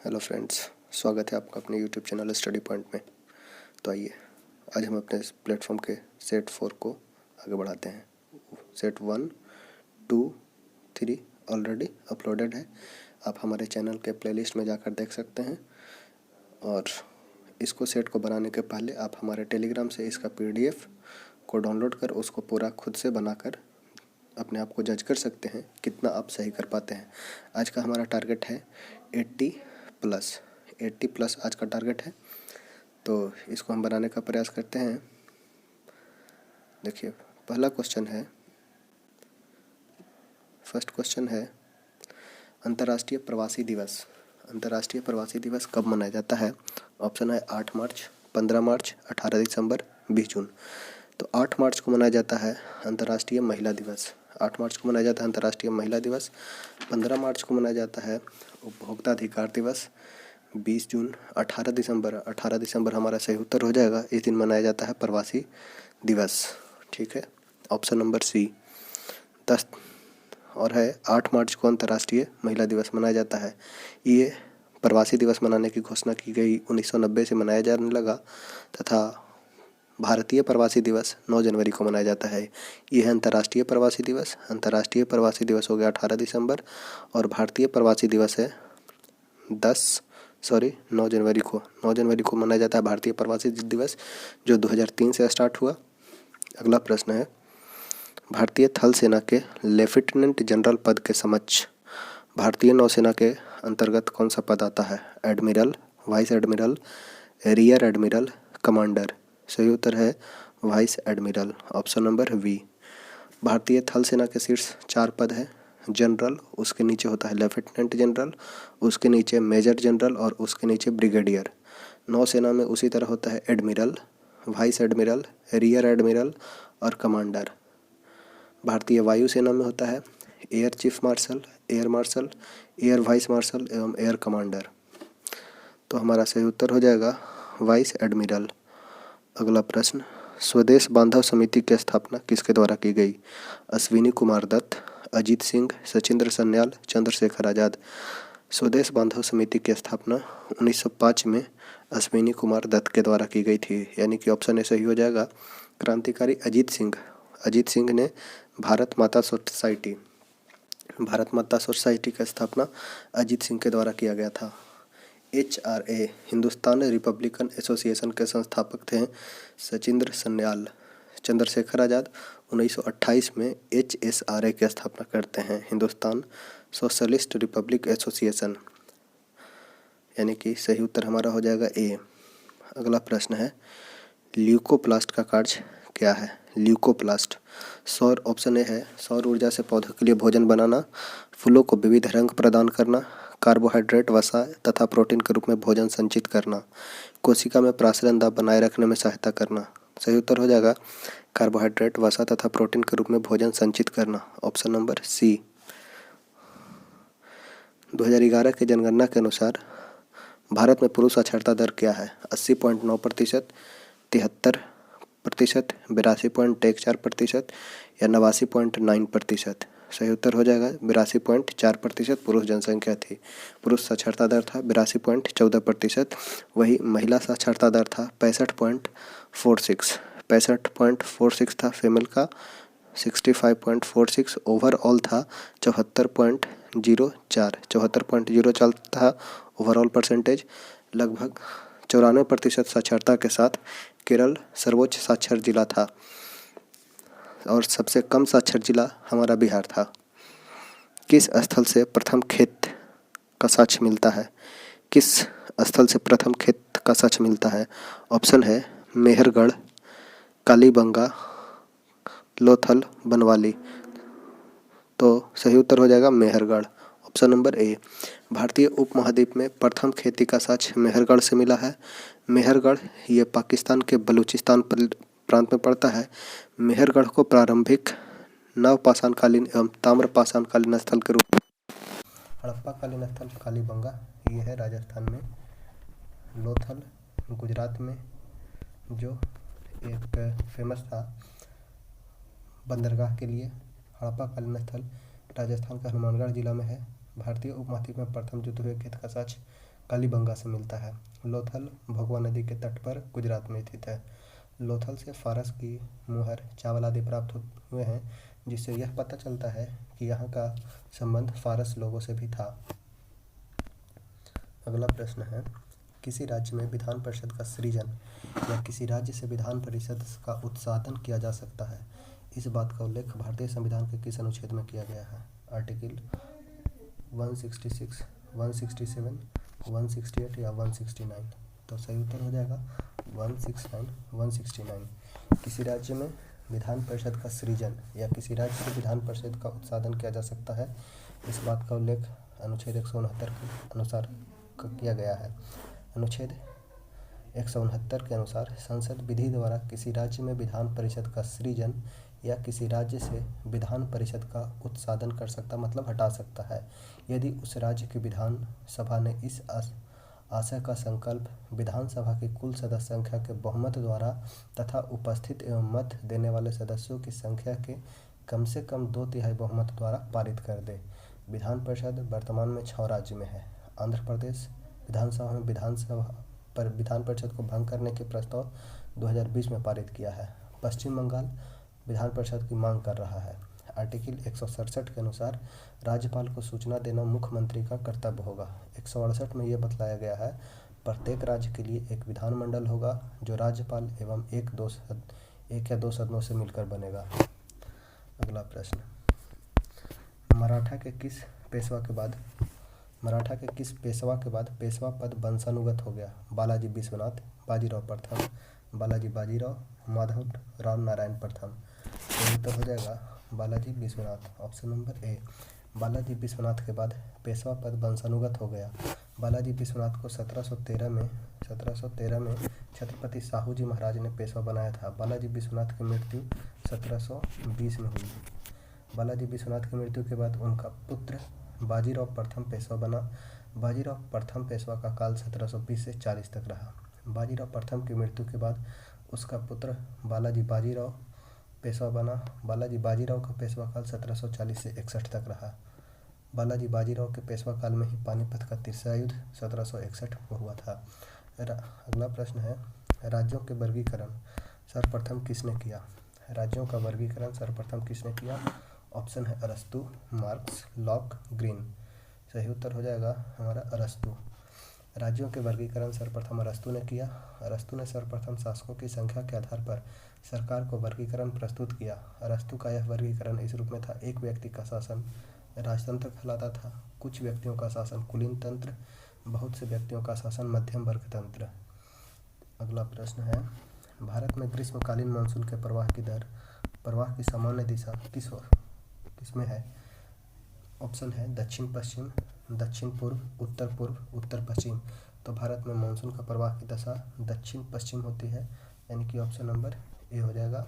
Hello friends, स्वागत है आपका अपने यूट्यूब चैनल स्टडी पॉइंट में। तो आइए आज हम अपने इस प्लेटफॉर्म के सेट 4 को आगे बढ़ाते हैं। सेट 1, 2, 3 ऑलरेडी अपलोडेड है। आप हमारे चैनल के प्लेलिस्ट में जाकर देख सकते हैं। और इसको सेट को बनाने के पहले आप हमारे टेलीग्राम से इसका PDF को डाउनलोड कर उसको पूरा खुद से बनाकर अपने आप को जज कर सकते हैं कितना आप सही कर पाते हैं। आज का हमारा टारगेट है 80 प्लस आज का टारगेट है। तो इसको हम बनाने का प्रयास करते हैं। देखिए, पहला क्वेश्चन है, फर्स्ट क्वेश्चन है अंतर्राष्ट्रीय प्रवासी दिवस। अंतर्राष्ट्रीय प्रवासी दिवस कब मनाया जाता है? ऑप्शन है 8 मार्च, 15 मार्च, 18 दिसंबर, 20 जून। तो 8 मार्च को मनाया जाता है अंतर्राष्ट्रीय महिला दिवस। 8 मार्च को मनाया जाता है अंतर्राष्ट्रीय महिला दिवस। 15 मार्च को मनाया जाता है उपभोक्ता अधिकार दिवस। 20 जून, 18 दिसंबर हमारा सही उत्तर हो जाएगा। इस दिन मनाया जाता है प्रवासी दिवस। ठीक है, ऑप्शन नंबर सी। 10 और है 8 मार्च को अंतर्राष्ट्रीय महिला दिवस मनाया जाता है। ये प्रवासी दिवस मनाने की घोषणा की गई 1990 से मनाया जाने लगा तथा भारतीय प्रवासी दिवस 9 जनवरी को मनाया जाता है। ये है अंतर्राष्ट्रीय प्रवासी दिवस। अंतर्राष्ट्रीय प्रवासी दिवस हो गया 18 दिसंबर और भारतीय प्रवासी दिवस है 9 जनवरी को। 9 जनवरी को मनाया जाता है भारतीय प्रवासी दिवस, जो 2003 से स्टार्ट हुआ। अगला प्रश्न है, भारतीय थल सेना के लेफ्टिनेंट जनरल पद के समक्ष भारतीय नौसेना के अंतर्गत कौन सा पद आता है? Admiral, vice admiral, rear admiral, commander. सही उत्तर है vice admiral, option number B. भारतीय थल सेना के शीर्ष 4 पद है। जनरल, उसके नीचे होता है लेफ्टिनेंट जनरल, उसके नीचे मेजर जनरल और उसके नीचे ब्रिगेडियर। नौसेना में उसी तरह होता है admiral, vice admiral, rear admiral और कमांडर। भारतीय वायुसेना में होता है air chief marshal, air marshal, air vice marshal एवं एयर कमांडर। तो हमारा सही उत्तर हो जाएगा वाइस एडमिरल। अगला प्रश्न, स्वदेश बांधव समिति की स्थापना किसके द्वारा की गई? अश्विनी कुमार दत्त, अजीत सिंह, सचिंद्र सन्याल, चंद्रशेखर आज़ाद। स्वदेश बांधव समिति की स्थापना 1905 में अश्विनी कुमार दत्त के द्वारा की गई थी, यानी कि ऑप्शन ए सही हो जाएगा। क्रांतिकारी अजीत सिंह ने भारत माता सोसाइटी की स्थापना अजीत सिंह के द्वारा किया गया था। HRA हिंदुस्तान रिपब्लिकन एसोसिएशन के संस्थापक थे सचिंद्र सन्याल। चंद्रशेखर आज़ाद 1928 में HSRA की स्थापना करते हैं, हिंदुस्तान सोशलिस्ट रिपब्लिक एसोसिएशन, यानी कि सही उत्तर हमारा हो जाएगा ए। अगला प्रश्न है, ल्यूकोप्लास्ट का कार्य क्या है? ल्यूकोप्लास्ट सौर, ऑप्शन ए है सौर ऊर्जा से पौधों के लिए भोजन बनाना, फूलों को विविध रंग प्रदान करना, कार्बोहाइड्रेट, वसा तथा प्रोटीन के रूप में भोजन संचित करना, कोशिका में प्रासरण दाब बनाए रखने में सहायता करना। सही उत्तर हो जाएगा कार्बोहाइड्रेट, वसा तथा प्रोटीन के रूप में भोजन संचित करना, ऑप्शन नंबर सी। 2011 की जनगणना के अनुसार भारत में पुरुष साक्षरता दर क्या है? 80.9%, 73%, 82.14% या 89.9%। सही उत्तर हो जाएगा 82.4% पुरुष जनसंख्या थी। पुरुष साक्षरता दर था 82.14%। वही महिला साक्षरता दर था 65.46 था फीमेल का, 65.46। ओवरऑल था 74.04 था ओवरऑल परसेंटेज। लगभग 94% साक्षरता के साथ केरल सर्वोच्च साक्षर जिला था और सबसे कम साक्षर जिला हमारा बिहार था। किस स्थल से प्रथम खेत का साक्ष्य मिलता है? किस स्थल से प्रथम खेत का साक्ष्य मिलता है? ऑप्शन है मेहरगढ़, कालीबंगा, लोथल, बनवाली। तो सही उत्तर हो जाएगा मेहरगढ़, ऑप्शन नंबर ए। भारतीय उपमहाद्वीप में प्रथम खेती का साक्ष्य मेहरगढ़ से मिला है। मेहरगढ़ ये पाकिस्तान के बलूचिस्तान प्रांत में पड़ता है। मेहरगढ़ को प्रारंभिक नवपाषाणकालीन एवं ताम्रपाषाणकालीन स्थल के रूप में, हड़प्पाकालीन स्थल कालीबंगा ये है राजस्थान में, लोथल गुजरात में जो एक फेमस था बंदरगाह के लिए। हड़प्पाकालीन स्थल राजस्थान का हनुमानगढ़ जिला में है। भारतीय उपमहाद्वीप में प्रथम जुते हुए खेत का साक्ष्य कालीबंगा से मिलता है। लोथल भगवा नदी के तट पर गुजरात में स्थित है। लोथल से फारस की मुहर चावल आदि प्राप्त हुए हैं, जिससे यह पता चलता है कि यहाँ का संबंध फारस लोगों से भी था। अगला प्रश्न है, किसी राज्य में विधान परिषद का सृजन या किसी राज्य से विधान परिषद का उत्साधन किया जा सकता है। इस बात का उल्लेख भारतीय संविधान के किस अनुच्छेद में किया गया है? आर्टिकल 166, 167, 168 या 169। तो सही उत्तर हो जाएगा 169, 169। किसी राज्य में विधान परिषद का सृजन या किसी राज्य से विधान परिषद का उत्साधन किया जा सकता है, इस बात का उल्लेख अनुच्छेद 169 के अनुसार किया गया है। अनुच्छेद 169 के अनुसार संसद विधि द्वारा किसी राज्य में विधान परिषद का सृजन या किसी राज्य से विधान परिषद का उत्साधन कर सकता, मतलब हटा सकता है, यदि उस राज्य की विधान सभा ने इस आशय का संकल्प विधानसभा की कुल सदस्य संख्या के बहुमत द्वारा तथा उपस्थित एवं मत देने वाले सदस्यों की संख्या के कम से कम 2/3 बहुमत द्वारा पारित कर दे। विधान परिषद वर्तमान में 6 राज्य में है। आंध्र प्रदेश विधानसभा में विधान परिषद को भंग करने के प्रस्ताव 2020 में पारित किया है। पश्चिम बंगाल विधान परिषद की मांग कर रहा है। आर्टिकल 167 के अनुसार राज्यपाल को सूचना देना मुख्यमंत्री का कर्तव्य होगा। 168 में यह बतलाया गया है, प्रत्येक राज्य के लिए एक विधानमंडल होगा जो राज्यपाल एवं एक या दो सदनों से मिलकर बनेगा। अगला प्रश्न, मराठा के किस पेशवा के बाद पेशवा पद वंशानुगत हो गया? बालाजी विश्वनाथ, बाजीराव प्रथम, बालाजी बाजीराव, माधव राव नारायण प्रथम। तो उत्तर हो जाएगा बालाजी विश्वनाथ, ऑप्शन नंबर ए। बालाजी विश्वनाथ के बाद पेशवा पद वंशानुगत हो गया। बालाजी विश्वनाथ को 1713 में छत्रपति साहू जी महाराज ने पेशवा बनाया था। बालाजी विश्वनाथ की मृत्यु 1720 में हुई। बालाजी विश्वनाथ की मृत्यु के बाद उनका पुत्र बाजीराव प्रथम पेशवा बना। बाजीराव प्रथम पेशवा का काल 1720 से 40 तक रहा। बाजीराव प्रथम की मृत्यु के बाद उसका पुत्र बालाजी बाजीराव पेशवा बना। बालाजी बाजीराव का पेशवा काल 1740 से 61 तक रहा। बालाजी बाजीराव के पेशवा काल में ही पानीपत का तीसरा युद्ध 1761 में हुआ था। अगला प्रश्न है, राज्यों के वर्गीकरण सर्वप्रथम किसने किया? राज्यों का वर्गीकरण सर्वप्रथम किसने किया? ऑप्शन है अरस्तु, मार्क्स, लॉक, ग्रीन। सही उत्तर हो जाएगा हमारा अरस्तु। राज्यों के वर्गीकरण सर्वप्रथम अरस्तु ने किया। अरस्तु ने सर्वप्रथम शासकों की संख्या के आधार पर सरकार को वर्गीकरण प्रस्तुत किया। अरस्तु का यह वर्गीकरण इस रूप में था, एक व्यक्ति का शासन राजतंत्र कहलाता था, कुछ व्यक्तियों का शासन कुलीन तंत्र, बहुत से व्यक्तियों का शासन मध्यम वर्ग तंत्र। अगला प्रश्न है, भारत में ग्रीष्मकालीन मानसून के प्रवाह की सामान्य दिशा किसमें है? ऑप्शन है दक्षिण पश्चिम, दक्षिण पूर्व, उत्तर पश्चिम। तो भारत में मानसून का प्रवाह की दशा दक्षिण पश्चिम होती है, यानी कि ऑप्शन नंबर ए हो जाएगा।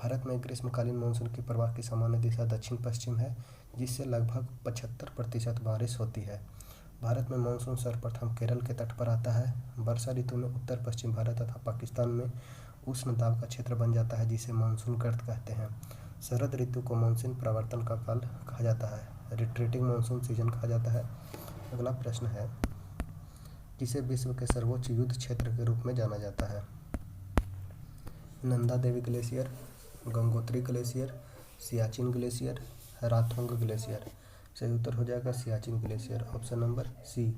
भारत में ग्रीष्मकालीन मानसून की प्रवाह की सामान्य दिशा दक्षिण पश्चिम है, जिससे लगभग 75% बारिश होती है। भारत में मानसून सर्वप्रथम केरल के तट पर आता है। वर्षा ऋतु में उत्तर पश्चिम भारत तथा पाकिस्तान में उष्ण दाब का क्षेत्र बन जाता है, जिसे मानसून गर्त कहते हैं। शरद ऋतु को मानसून प्रवर्तन का काल कहा जाता है, रिट्रीटिंग मानसून सीजन कहा जाता है। अगला प्रश्न है, किसे विश्व के सर्वोच्च युद्ध क्षेत्र के रूप में जाना जाता है? Nanda Devi glacier, Gangotri glacier, Siachen glacier, Rathong glacier. सही उत्तर हो जाएगा Siachen glacier, option number C.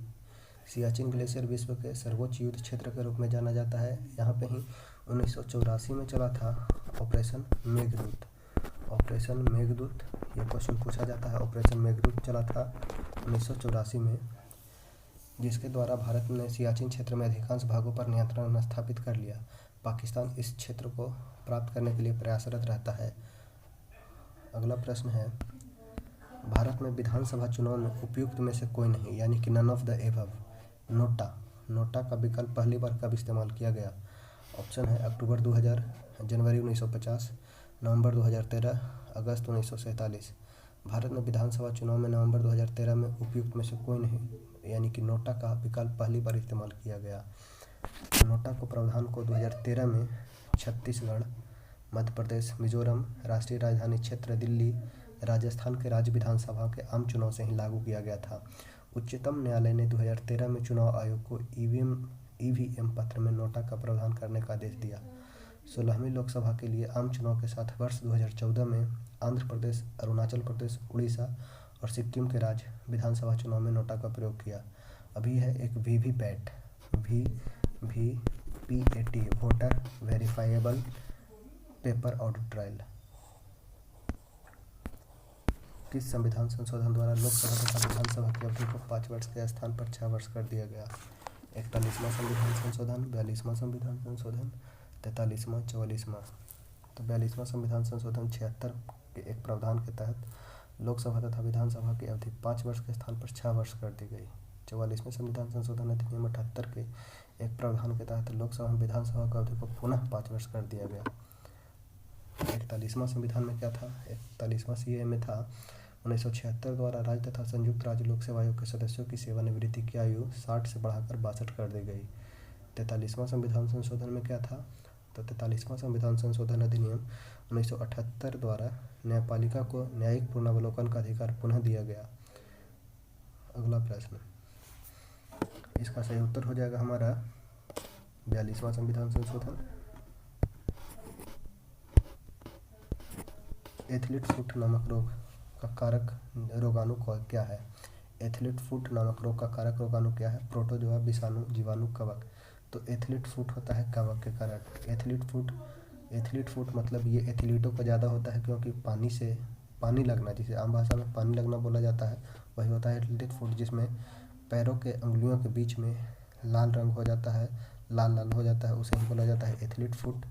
Siachen glacier विश्व के सर्वोच्च युद्ध क्षेत्र के रूप में जाना जाता है। यहाँ पे ही 1984 में चला था ऑपरेशन मेघदूत। ये क्वेश्चन पूछा जाता है। ऑपरेशन मेघदूत चला था 1984 में, जिसके द्वारा भारत ने सियाचिन क्षेत्र में अधिकांश भागों पर नियंत्रण स्थापित कर लिया। पाकिस्तान इस क्षेत्र को प्राप्त करने के लिए प्रयासरत रहता है। अगला प्रश्न है, भारत में विधानसभा चुनाव में उपयुक्त में से कोई नहीं, यानी कि none of the above. NOTA का विकल्प पहली बार कब इस्तेमाल किया गया? ऑप्शन है अक्टूबर 2000, जनवरी 1950, नवंबर 2013, अगस्त 1947। भारत में विधानसभा चुनाव में नवंबर 2013 में उपयुक्त में से कोई नहीं, यानी कि नोटा का विकल्प पहली बार इस्तेमाल किया गया। नोटा को प्रावधान को 2013 में छत्तीसगढ़, मध्य प्रदेश, मिजोरम, राष्ट्रीय राजधानी क्षेत्र दिल्ली, राजस्थान के राज्य विधानसभा के आम चुनाव से ही लागू किया गया था। उच्चतम न्यायालय ने 2013 में चुनाव आयोग को ईवीएम पत्र में नोटा का प्रावधान करने का आदेश दिया। 16वीं लोकसभा के लिए आम चुनाव के साथ वर्ष 2014 में आंध्र प्रदेश, अरुणाचल प्रदेश, उड़ीसा और सिक्किम के राज्य विधानसभा चुनाव में नोटा का प्रयोग किया। अभी है एक VVPAT, VVPAT, voter verifiable paper audit trial. किस संविधान संशोधन द्वारा लोकसभा तथा विधानसभा की अवधि को 5 वर्ष के स्थान पर 6 वर्ष कर दिया गया? 41वां संविधान संशोधन, 42वां संविधान संशोधन, 43वां, 44वां। तो 42वां संविधान संशोधन 76 के एक प्रावधान के तहत लोकसभा तथा विधानसभा की अवधि 5 वर्ष के स्थान पर 6 वर्ष कर दी गई। 44वें संविधान संशोधन अधिनियम 78 के एक प्रावधान के तहत लोकसभा में विधानसभा की अवधि को पुनः 5 वर्ष कर दिया गया। 41वां संविधान में क्या था? 41वां सीए में था 1976 द्वारा राज्य तथा संयुक्त राज्य लोक सेवा आयोग के सदस्यों की सेवानिवृत्ति की आयु 60 से बढ़ाकर 62 कर दी गई। 43वां संविधान संशोधन में क्या था? तो 43वां संविधान संशोधन अधिनियम 1978 द्वारा न्यायपालिका को न्यायिक पुनरावलोकन का अधिकार पुनः दिया गया। अगला प्रश्न, इसका सही उत्तर हो जाएगा हमारा 42वां संविधान संशोधन। एथलीट फुट नामक रोग का कारक रोगाणु क्या है? एथलीट फुट नामक रोग का कारक रोगाणु क्या है? प्रोटोजोआ, विषाणु, जीवाणु, कवक। तो एथलीट फुट होता है कवक के कारण। एथलीट फुट मतलब ये एथलीटों का ज़्यादा होता है, क्योंकि पानी लगना, जिसे आम भाषा में पानी लगना बोला जाता है, वही होता है एथलीट फुट, जिसमें पैरों के अंगुलियों के बीच में लाल रंग हो जाता है, लाल हो जाता है, उसे ही बोला जाता है एथलीट फुट।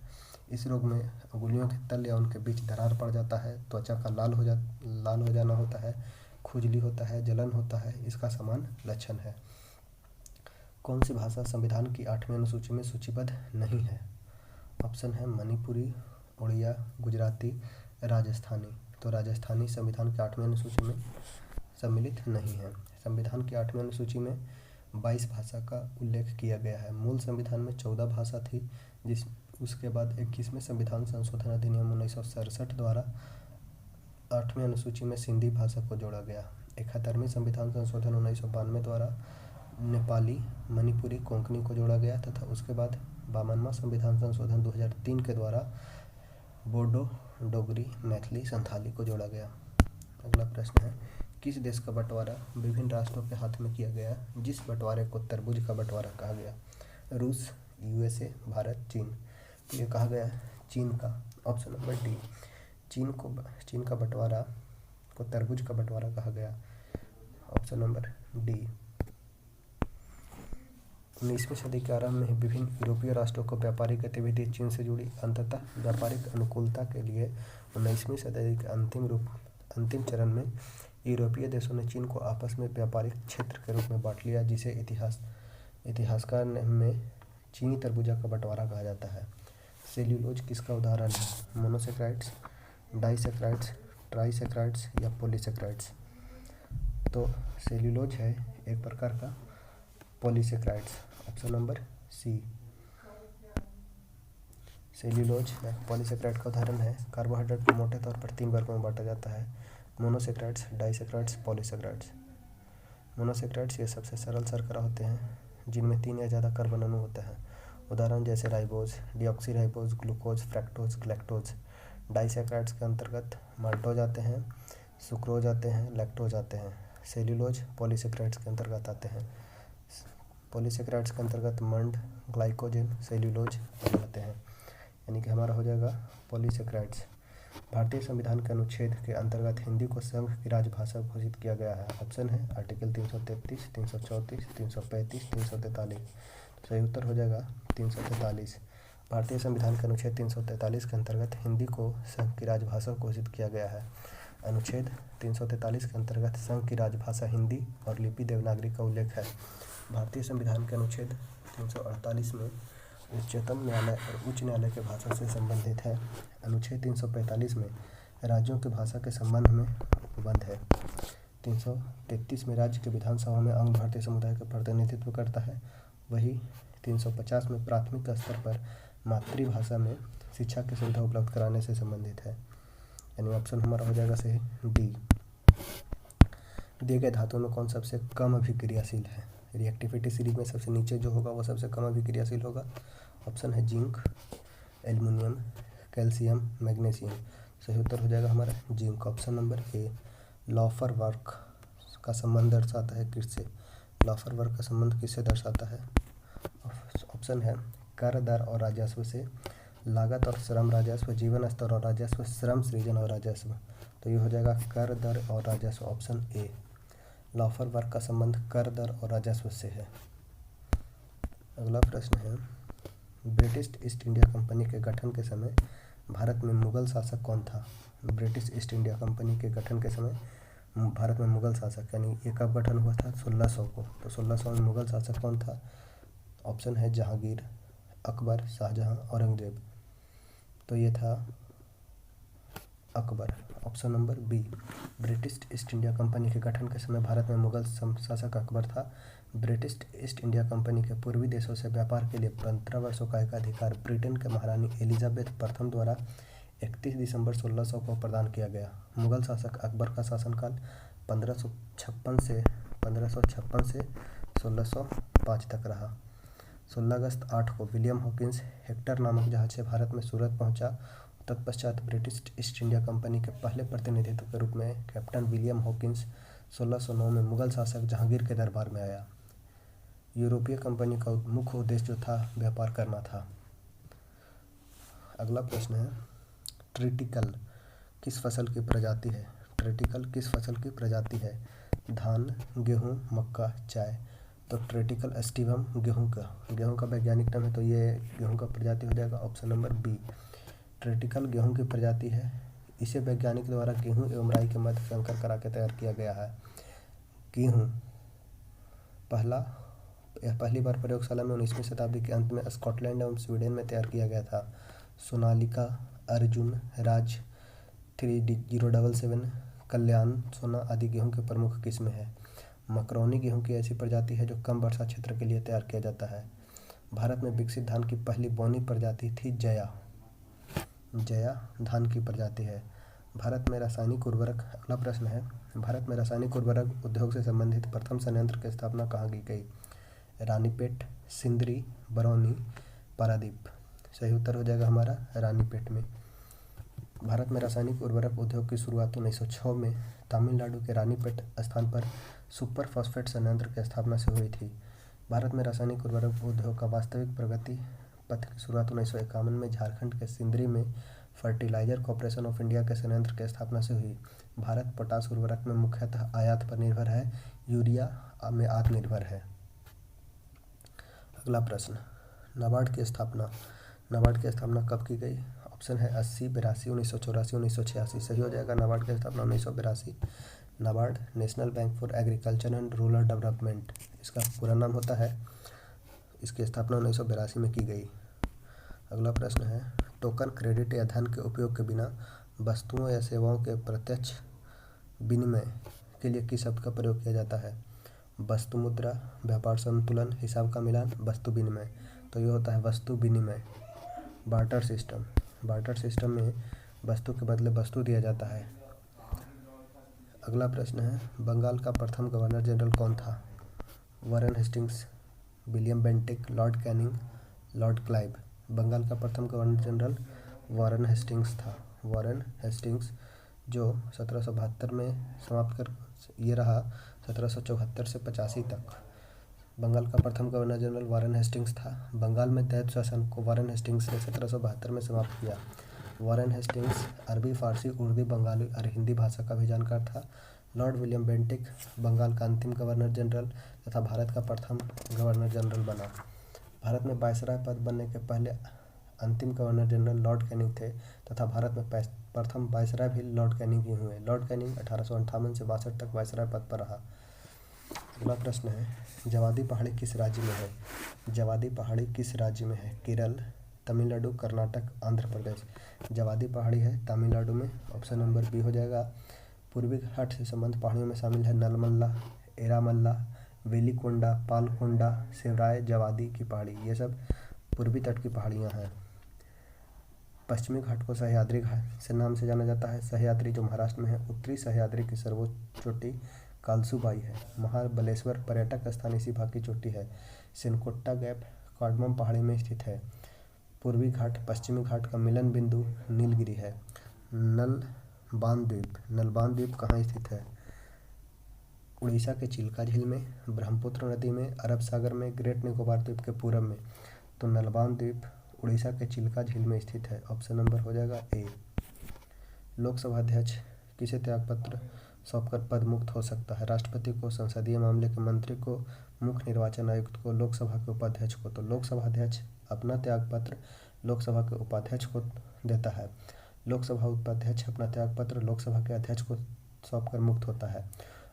इस रोग में अंगुलियों के तल या उनके बीच दरार पड़ जाता है, त्वचा का लाल हो जाना होता है, खुजली होता है, जलन होता है, इसका सामान्य लक्षण है। कौन सी भाषा संविधान की 8वीं अनुसूची में सूचीबद्ध नहीं है? ऑप्शन है मणिपुरी, उड़िया, गुजराती, राजस्थानी। तो राजस्थानी संविधान की 8वीं अनुसूची में सम्मिलित नहीं है। संविधान की 8वीं अनुसूची में 22 भाषा का उल्लेख किया गया है। मूल संविधान में 14 भाषा थी, उसके बाद 21वें संविधान संशोधन अधिनियम 1967 द्वारा 8वीं अनुसूची में सिंधी भाषा को जोड़ा गया। 71वें संविधान संशोधन 1992 द्वारा नेपाली, मणिपुरी, कोंकणी को जोड़ा गया तथा उसके बाद 52वां संविधान संशोधन 2003 के द्वारा बोडो, डोगरी, मैथिली, संथाली को जोड़ा गया। अगला प्रश्न है, किस देश का बंटवारा विभिन्न राष्ट्रों के हाथ में किया गया, जिस बंटवारे को तरबूज का बंटवारा कहा गया? रूस, यूएसए, भारत, चीन। तो ये कहा गया चीन का। ऑप्शन नंबर डी, चीन का बंटवारा को तरबूज का बंटवारा कहा गया। Option number D. 19वीं सदी के आरंभ में विभिन्न यूरोपीय राष्ट्रों को व्यापारिक गतिविधि चीन से जुड़ी। अंततः व्यापारिक अनुकूलता के लिए 19वीं सदी के अंतिम चरण में यूरोपीय देशों ने चीन को आपस में व्यापारिक क्षेत्र के रूप में बांट लिया, जिसे इतिहासकार में चीनी तरबूजा का बंटवारा कहा जाता है। सेल्यूलोज किसका उदाहरण है? मोनोसेक्राइड्स, डाइसेक्राइड्स, ट्राइसेक्राइड्स या पॉलीसेक्राइड्स। तो सेल्यूलोज है एक प्रकार का polysaccharides. Option number C. Cellulose या पॉलीसेक्राइड का उदाहरण है। कार्बोहाइड्रेट को मोटे तौर पर 3 वर्गों में बांटा जाता है: मोनोसेक्राइड्स, डाइसेक्राइड्स, पॉलीसेक्राइड्स। मोनोसेक्राइड्स ये सबसे सरल शर्करा होते हैं जिनमें 3 या ज़्यादा कार्बन अणु होते हैं। उदाहरण जैसे ribose, deoxyribose, glucose, fructose, galactose. Disaccharides के अंतर्गत माल्टोज आते हैं, सुक्रोज आते हैं, लैक्टोज आते हैं। सेल्यूलोज पॉलीसेक्राइड्स के अंतर्गत आते हैं। पॉलीसेक्राइड्स के अंतर्गत मंड, ग्लाइकोजन, सेल्यूलोज आते हैं, यानी कि हमारा हो जाएगा पॉलीसेक्राइड्स। भारतीय संविधान के अनुच्छेद के अंतर्गत हिंदी को संघ की राजभाषा घोषित किया गया है। ऑप्शन है आर्टिकल 333, 334, 335, 343। सही उत्तर हो जाएगा 343। भारतीय संविधान के अनुच्छेद 343 के अंतर्गत हिंदी को संघ की राजभाषा घोषित किया गया है। अनुच्छेद 343 के अंतर्गत संघ की राजभाषा हिंदी और लिपि देवनागरी का उल्लेख है। भारतीय संविधान के अनुच्छेद 348 में उच्चतम न्यायालय और उच्च न्यायालय के भाषा से संबंधित है। अनुच्छेद 345 में राज्यों की भाषा के संबंध में उपबंध है। 333 में राज्य के विधानसभा में अंग भारतीय समुदाय का प्रतिनिधित्व करता है। वही 350 में प्राथमिक स्तर पर मातृभाषा में शिक्षा की सुविधा उपलब्ध कराने से संबंधित है, यानी ऑप्शन हमारा हो जाएगा सही डी। दिए गए धातुओं में कौन सबसे कम अभिक्रियाशील है? रिएक्टिविटी सीरीज में सबसे नीचे जो होगा वो सबसे कम अभिक्रियाशील होगा। ऑप्शन है जिंक, एल्युमिनियम, कैल्शियम, मैग्नीशियम। सही उत्तर हो जाएगा हमारा zinc, option number A. Laffer वर्क का संबंध दर्शाता है किससे? लॉफर वर्क का संबंध किससे दर्शाता है? ऑप्शन है कर दर और राजस्व से, लागत और श्रम राजस्व, जीवन स्तर और राजस्व, श्रम सृजन और राजस्व। तो ये हो जाएगा कर दर और राजस्व, ऑप्शन ए। लॉफर वर्क का संबंध कर दर और राजस्व से है। अगला प्रश्न है ब्रिटिश ईस्ट इंडिया कंपनी के गठन के समय भारत में मुगल शासक कौन था? ब्रिटिश ईस्ट इंडिया कंपनी के गठन के समय भारत में मुगल शासक यानी ये कब गठन हुआ था? 1600 को। तो 1600 में मुगल शासक कौन था? ऑप्शन है जहांगीर, अकबर, शाहजहां, औरंगजेब। तो ये था Akbar, option number B. British East India Company के गठन के समय भारत में मुगल शासक अकबर था। ब्रिटिश ईस्ट इंडिया कंपनी के पूर्वी देशों से व्यापार के लिए 15 वर्षों का एकाधिकार ब्रिटेन के महारानी एलिजाबेथ प्रथम द्वारा 31 दिसंबर 1600 को प्रदान किया गया। मुगल शासक अकबर का शासनकाल 1556 से 1605 तक रहा। 16 अगस्त 8 को विलियम हॉकिंस हेक्टर नामक जहाज से भारत में सूरत पहुंचा। तत्पश्चात ब्रिटिश ईस्ट इंडिया कंपनी के पहले प्रतिनिधित्व के रूप में कैप्टन विलियम हॉकिंस 1609 में मुगल शासक जहांगीर के दरबार में आया। यूरोपीय कंपनी का मुख्य उद्देश्य जो था व्यापार करना था। अगला प्रश्न है ट्रिटिकल किस फसल की प्रजाति है? ट्रिटिकल किस फसल की प्रजाति है? धान, गेहूँ, मक्का, चाय। तो ट्रिटिकल एस्टिवम गेहूँ का वैज्ञानिक नाम है, तो ये गेहूँ का प्रजाति हो जाएगा, ऑप्शन नंबर बी। ट्रिटिकल गेहूं की प्रजाति है। इसे वैज्ञानिक द्वारा गेहूं एवं राई के मध्य से अंतर करा के तैयार किया गया है। गेहूं पहली बार प्रयोगशाला में 19वीं शताब्दी के अंत में स्कॉटलैंड एवं स्वीडन में तैयार किया गया था। सोनालिका, अर्जुन, राज 3077, कल्याण, सोना आदि गेहूं के प्रमुख किस्में हैं। मकरोनी गेहूं की ऐसी प्रजाति है जो कम वर्षा क्षेत्र के लिए तैयार किया जाता है। भारत में विकसित धान की पहली बौनी प्रजाति थी जया धान की प्रजाति है। भारत में रासायनिक उर्वरक। अगला प्रश्न है भारत में रासायनिक उर्वरक उद्योग से संबंधित प्रथम संयंत्र की स्थापना कहाँ की गई? रानीपेट, सिंदरी, बरौनी, पारादीप। सही उत्तर हो जाएगा हमारा रानीपेट में। भारत में रासायनिक उर्वरक उद्योग की शुरुआत 1906 में तमिलनाडु के रानीपेट स्थान पर सुपर फॉस्फेट संयंत्र की स्थापना से हुई थी। भारत में रासायनिक उर्वरक उद्योग का वास्तविक प्रगति पथ की शुरुआत 1951 में झारखंड के सिंदरी में फर्टिलाइजर कॉर्पोरेशन ऑफ इंडिया के संयंत्र की स्थापना से हुई। भारत पोटास उर्वरक में मुख्यतः आयात पर निर्भर है, यूरिया में आत्मनिर्भर है। अगला प्रश्न नाबार्ड की स्थापना कब की गई? ऑप्शन है 80, 82, 1984, 1986। सही हो जाएगा नाबार्ड की स्थापना 1982। NABARD national bank for agriculture and rural development इसका पूरा नाम होता है। इसकी स्थापना 1982 में की गई। अगला प्रश्न है टोकन क्रेडिट या धन के उपयोग के बिना वस्तुओं या सेवाओं के प्रत्यक्ष विनिमय के लिए किस शब्द का प्रयोग किया जाता है? वस्तु मुद्रा, व्यापार संतुलन, हिसाब का मिलान, वस्तु विनिमय। तो ये होता है वस्तु विनिमय। बार्टर सिस्टम में वस्तु के बदले वस्तु दिया जाता है। अगला प्रश्न है बंगाल का प्रथम गवर्नर जनरल कौन था? Warren Hastings, William Bentinck, Lord Canning, Lord Clive. Bengal का प्रथम गवर्नर जनरल वारेन हेस्टिंग्स था। वारेन हेस्टिंग्स जो 1772 में समाप्त कर ये रहा 1774 से 85 तक। बंगाल का प्रथम गवर्नर जनरल वारेन हेस्टिंग्स था। बंगाल में दैत शासन को वारेन हेस्टिंग्स ने 1772 में समाप्त किया। वारेन हेस्टिंग्स अरबी, फारसी, उर्दू, बंगाली और हिंदी भाषा का भी जानकार था। लॉर्ड विलियम बेंटिक बंगाल का अंतिम गवर्नर जनरल तथा भारत का प्रथम गवर्नर जनरल बना। भारत में वायसराय पद बनने के पहले अंतिम गवर्नर जनरल लॉर्ड कैनिंग थे तथा भारत में प्रथम वायसराय भी लॉर्ड कैनिंग ही हुए। लॉर्ड कैनिंग 1858 से 62 तक वायसराय पद पर रहा। अगला प्रश्न है जवादी पहाड़ी किस राज्य में है? जवादी पहाड़ी किस राज्य में है? केरल, तमिलनाडु, कर्नाटक, आंध्र प्रदेश। जवादी पहाड़ी है तमिलनाडु में, ऑप्शन नंबर बी हो जाएगा। पूर्वी घाट से संबंध पहाड़ियों में शामिल है नलमल्ला, एरामल्ला, वेलिकोंडा, पालकोंडा, सेवराय, जवादी की पहाड़ी। ये सब पूर्वी तट की पहाड़ियाँ हैं। पश्चिमी घाट को सह्याद्री घाट से नाम से जाना जाता है। सह्याद्री जो महाराष्ट्र में है, उत्तरी सह्याद्री की सर्वोच्च चोटी कालसूबाई है। महाबलेश्वर पर्यटक स्थान इसी भाग की चोटी है। सिनकोट्टा गैप कार्डमम पहाड़ी में स्थित है। पूर्वी घाट पश्चिमी घाट का मिलन बिंदु नीलगिरी है। नलबान द्वीप कहाँ स्थित है? उड़ीसा के चिल्का झील में, ब्रह्मपुत्र नदी में, अरब सागर में, ग्रेट निकोबार द्वीप के पूरब में। तो नलबान द्वीप उड़ीसा के चिल्का झील में स्थित है। ऑप्शन नंबर हो जाएगा ए। लोकसभा अध्यक्ष किसे त्यागपत्र सौंपकर पद मुक्त हो सकता है? राष्ट्रपति को, संसदीय मामले के मंत्री को, मुख्य निर्वाचन आयुक्त को, लोकसभा के उपाध्यक्ष को। तो लोकसभा अध्यक्ष अपना त्यागपत्र लोकसभा के उपाध्यक्ष को देता है। लोकसभा उपाध्यक्ष अपना त्यागपत्र लोकसभा के अध्यक्ष को सौंपकर मुक्त होता है।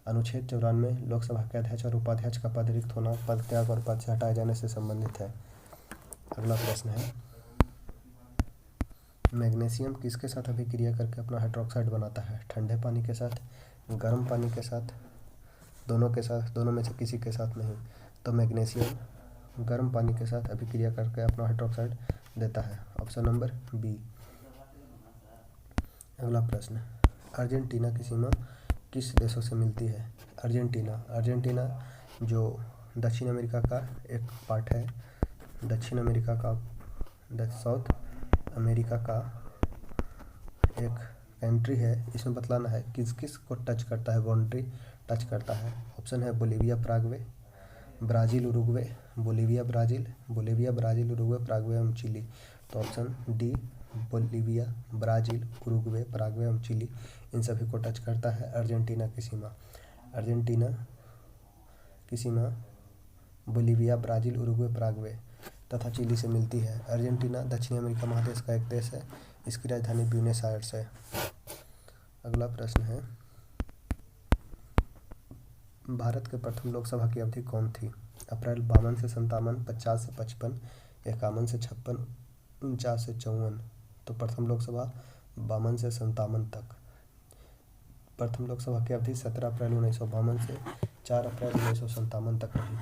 अनुच्छेद 94 लोकसभा के अध्यक्ष और उपाध्यक्ष का पद रिक्त होना पद त्याग और पद से हटाए जाने से संबंधित है। अगला प्रश्न है, मैग्नीशियम किसके साथ अभिक्रिया करके अपना हाइड्रोक्साइड बनाता है? ठंडे पानी के साथ, गर्म पानी के साथ, दोनों के साथ, दोनों में से किसी के साथ नहीं। तो मैग्नीशियम गर्म पानी के साथ अभिक्रिया करके अपना हाइड्रोक्साइड देता है। Option number B. अगला प्रश्न, अर्जेंटीना की सीमा किस देशों से मिलती है? अर्जेंटीना जो दक्षिण अमेरिका का एक पार्ट है, साउथ अमेरिका का एक कंट्री है। इसमें बतलाना है किस किस को टच करता है, बाउंड्री टच करता है। ऑप्शन है Bolivia, Paraguay, Brazil, Uruguay, Bolivia Brazil, Uruguay, Paraguay एवं चिली। तो option D Bolivia, Brazil, Uruguay, Paraguay एवं चिली इन सभी को टच करता है अर्जेंटीना की सीमा। अर्जेंटीना की सीमा बोलीविया, ब्राज़ील, उरुग्वे, प्रागवे तथा चिली से मिलती है। अर्जेंटीना दक्षिण अमेरिका महादेश का एक देश है। इसकी राजधानी ब्यूनस आयर्स है। अगला प्रश्न है, भारत के प्रथम लोकसभा की अवधि कौन थी? अप्रैल 52 से 57, 50 से 55, 51 से 56, 49 से 54। तो प्रथम लोकसभा 52 से 57 तक। प्रथम लोकसभा की अवधि 17 अप्रैल 1952 से 4 अप्रैल 1957 तक रही।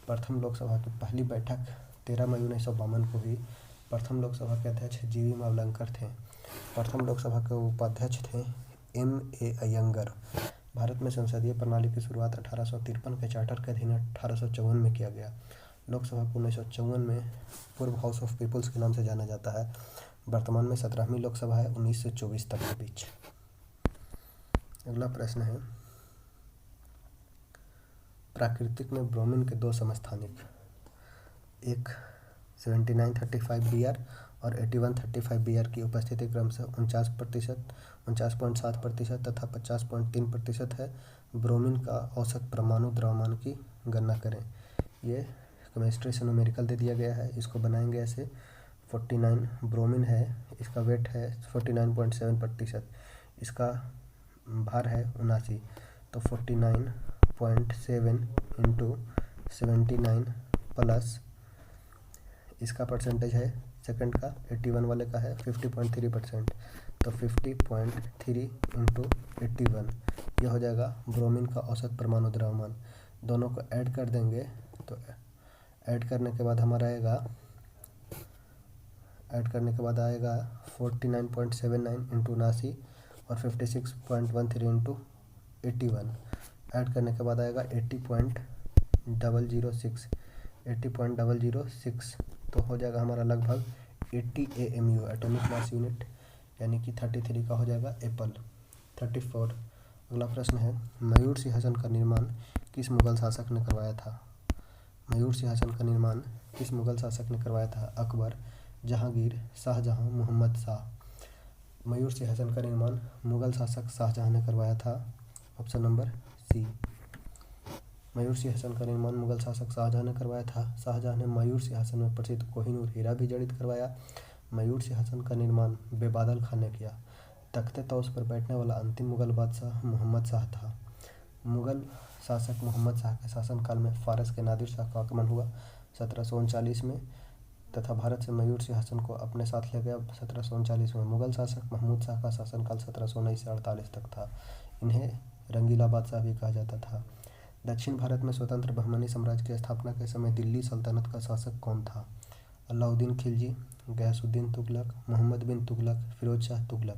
प्रथम लोकसभा की पहली बैठक 13 मई 1952 को हुई। प्रथम लोकसभा के अध्यक्ष जीवी मावलंकर थे। प्रथम लोकसभा के उपाध्यक्ष थे M.A. अयंगर। भारत में संसदीय प्रणाली की शुरुआत 1853 के चार्टर के अधीन 1854 में किया गया। लोकसभा को 1954 में पूर्व हाउस ऑफ पीपुल्स के नाम से जाना जाता है। वर्तमान में 17वीं लोकसभा है 19 से 24 तक के बीच। अगला प्रश्न है, प्राकृतिक में ब्रोमीन के दो समस्थानिक, एक 7935 Br और 8135 Br की उपस्थिति क्रमशः 49%, 49.7% तथा 50.3% है। ब्रोमीन का औसत परमाणु द्रव्यमान की गणना करें। ये केमिस्ट्री से न्यूमेरिकल दे दिया गया है। इसको बनाएंगे ऐसे। 49 ब्रोमीन है, इसका वेट है 49.7%, इसका भार है 79। तो 49.7 इंटू 79 प्लस इसका परसेंटेज है सेकंड का 81 वाले का है 50.3%। तो 50.3 इंटू 81 यह हो जाएगा ब्रोमीन का औसत परमाणु द्रव्यमान। दोनों को ऐड कर देंगे तो ऐड करने के बाद हमारा आएगा 49.79 इंटू 79 और 56.13 इंटू 81। ऐड करने के बाद आएगा 80.006 तो हो जाएगा हमारा लगभग 80 AMU एटॉमिक मास यूनिट, यानी कि 33 का हो जाएगा एप्पल। 34। अगला प्रश्न है, मयूर सिंहासन का निर्माण किस मुगल शासक ने करवाया था? मयूर सिंहासन का निर्माण किस मुगल शासक ने करवाया था? अकबर, जहांगीर, शाहजहां, मोहम्मद शाह। मयूर सिंहासन का निर्माण मुगल शासक शाहजहां ने करवाया था। ऑप्शन नंबर सी। मयूर सिंहासन का निर्माण मुगल शासक शाहजहां ने करवाया था। शाहजहां ने मयूर सिंहासन में प्रसिद्ध कोहिनूर हीरा भी जड़ित करवाया। मयूर सिंहासन का निर्माण बेबादल खान ने किया। तख्ते तौस पर बैठने वाला अंतिम मुगल बादशाह मोहम्मद शाह था। मुगल शासक मोहम्मद शाह के शासनकाल में फारस के नादिर शाह का आक्रमण हुआ 1739 में तथा भारत से मयूर सिंहासन को अपने साथ ले गया 1739 में। मुगल शासक महमूद शाह का शासनकाल 1719 से 48 तक था। इन्हें रंगीला बादशाह भी कहा जाता था। दक्षिण भारत में स्वतंत्र बहमनी साम्राज्य की स्थापना के समय दिल्ली सल्तनत का शासक कौन था? अलाउद्दीन खिलजी, गयासुद्दीन तुगलक, मोहम्मद बिन तुगलक, फिरोज शाह तुगलक।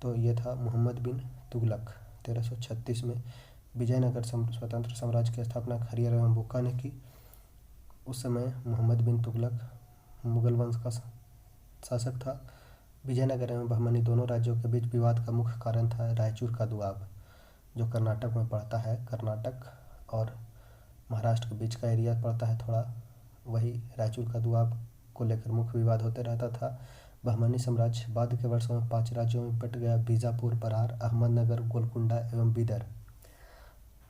तो ये था मोहम्मद बिन तुगलक। 1336 में विजयनगर स्वतंत्र साम्राज्य की स्थापना हरिहर एवं बुक्का ने की। उस समय मोहम्मद बिन तुगलक मुगल वंश का शासक था। विजयनगर एवं बहमनी दोनों राज्यों के बीच विवाद का मुख्य कारण था रायचूर का दुआब, जो कर्नाटक में पड़ता है। कर्नाटक और महाराष्ट्र के बीच का एरिया पड़ता है थोड़ा, वही रायचूर का दुआब को लेकर मुख्य विवाद होते रहता था। बहमनी साम्राज्य बाद के वर्षों में 5 राज्यों में बट गया: बीजापुर, बरार, अहमदनगर, गोलकुंडा एवं बीदर।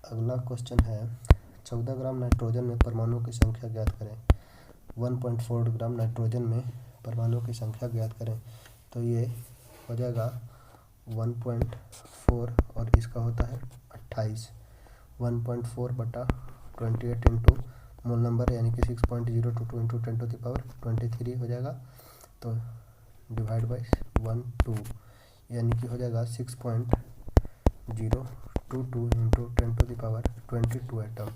अगला क्वेश्चन है 14 ग्राम नाइट्रोजन में परमाणुओं की संख्या ज्ञात करें। 1.4 ग्राम नाइट्रोजन में परमाणुओं की संख्या ज्ञात करें। तो ये हो जाएगा 1.4 और इसका होता है 28। 1.4 बटा 28 इंटू मूल नंबर यानी कि 6.02 इंटू 10⁻23 हो जाएगा। तो डिवाइड बाई 12 यानी कि हो जाएगा 6.022 इंटू 10⁻22 एटम,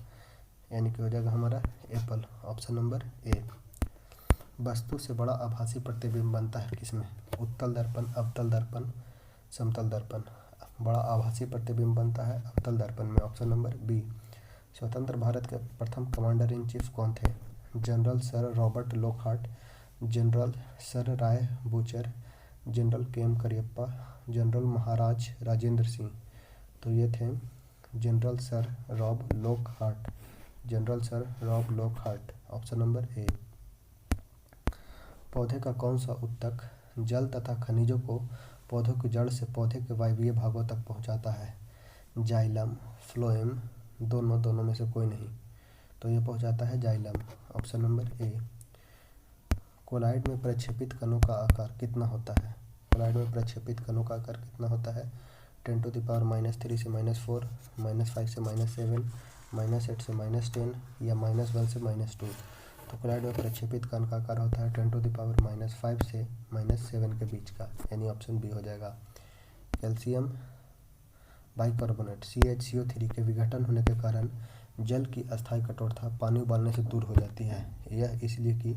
यानी कि हो जाएगा हमारा एप्पल। ऑप्शन नंबर ए। वस्तु से बड़ा आभासी प्रतिबिंब बनता है किसमें? उत्तल दर्पण, अवतल दर्पण, समतल दर्पण। बड़ा आभासी प्रतिबिंब बनता है अवतल दर्पण में। Option number B. स्वतंत्र भारत के प्रथम कमांडर इन चीफ कौन थे? General sir Robert Lockhart, general sir Roy Bucher, general K M. Cariappa, general Maharaj Rajendra Singh. तो ये थे general sir Rob Lockhart, general sir Rob Lockhart. Option number A. पौधे का कौन सा ऊतक जल तथा खनिजों को पौधों की जड़ से पौधे के वायवीय भागों तक पहुंचाता है? जाइलम, फ्लोएम, दोनों में से कोई नहीं। तो ये पहुंचाता है xylem. Option number A. Colloid में प्रक्षेपित कणों का आकार कितना होता है? कोलाइड में प्रक्षेपित कणों का आकार कितना होता है? 10⁻³ से -4, -5 से -7, -8 से -10 या -1 से -2। तो कोलाइड में प्रक्षेपित कण का आकार होता है 10⁻⁵ से -7 के बीच का, यानी ऑप्शन बी हो जाएगा। कैल्शियम बाइकार्बोनेट CaCO3 के विघटन होने के कारण जल की अस्थायी कठोरता पानी उबालने से दूर हो जाती है। यह इसलिए कि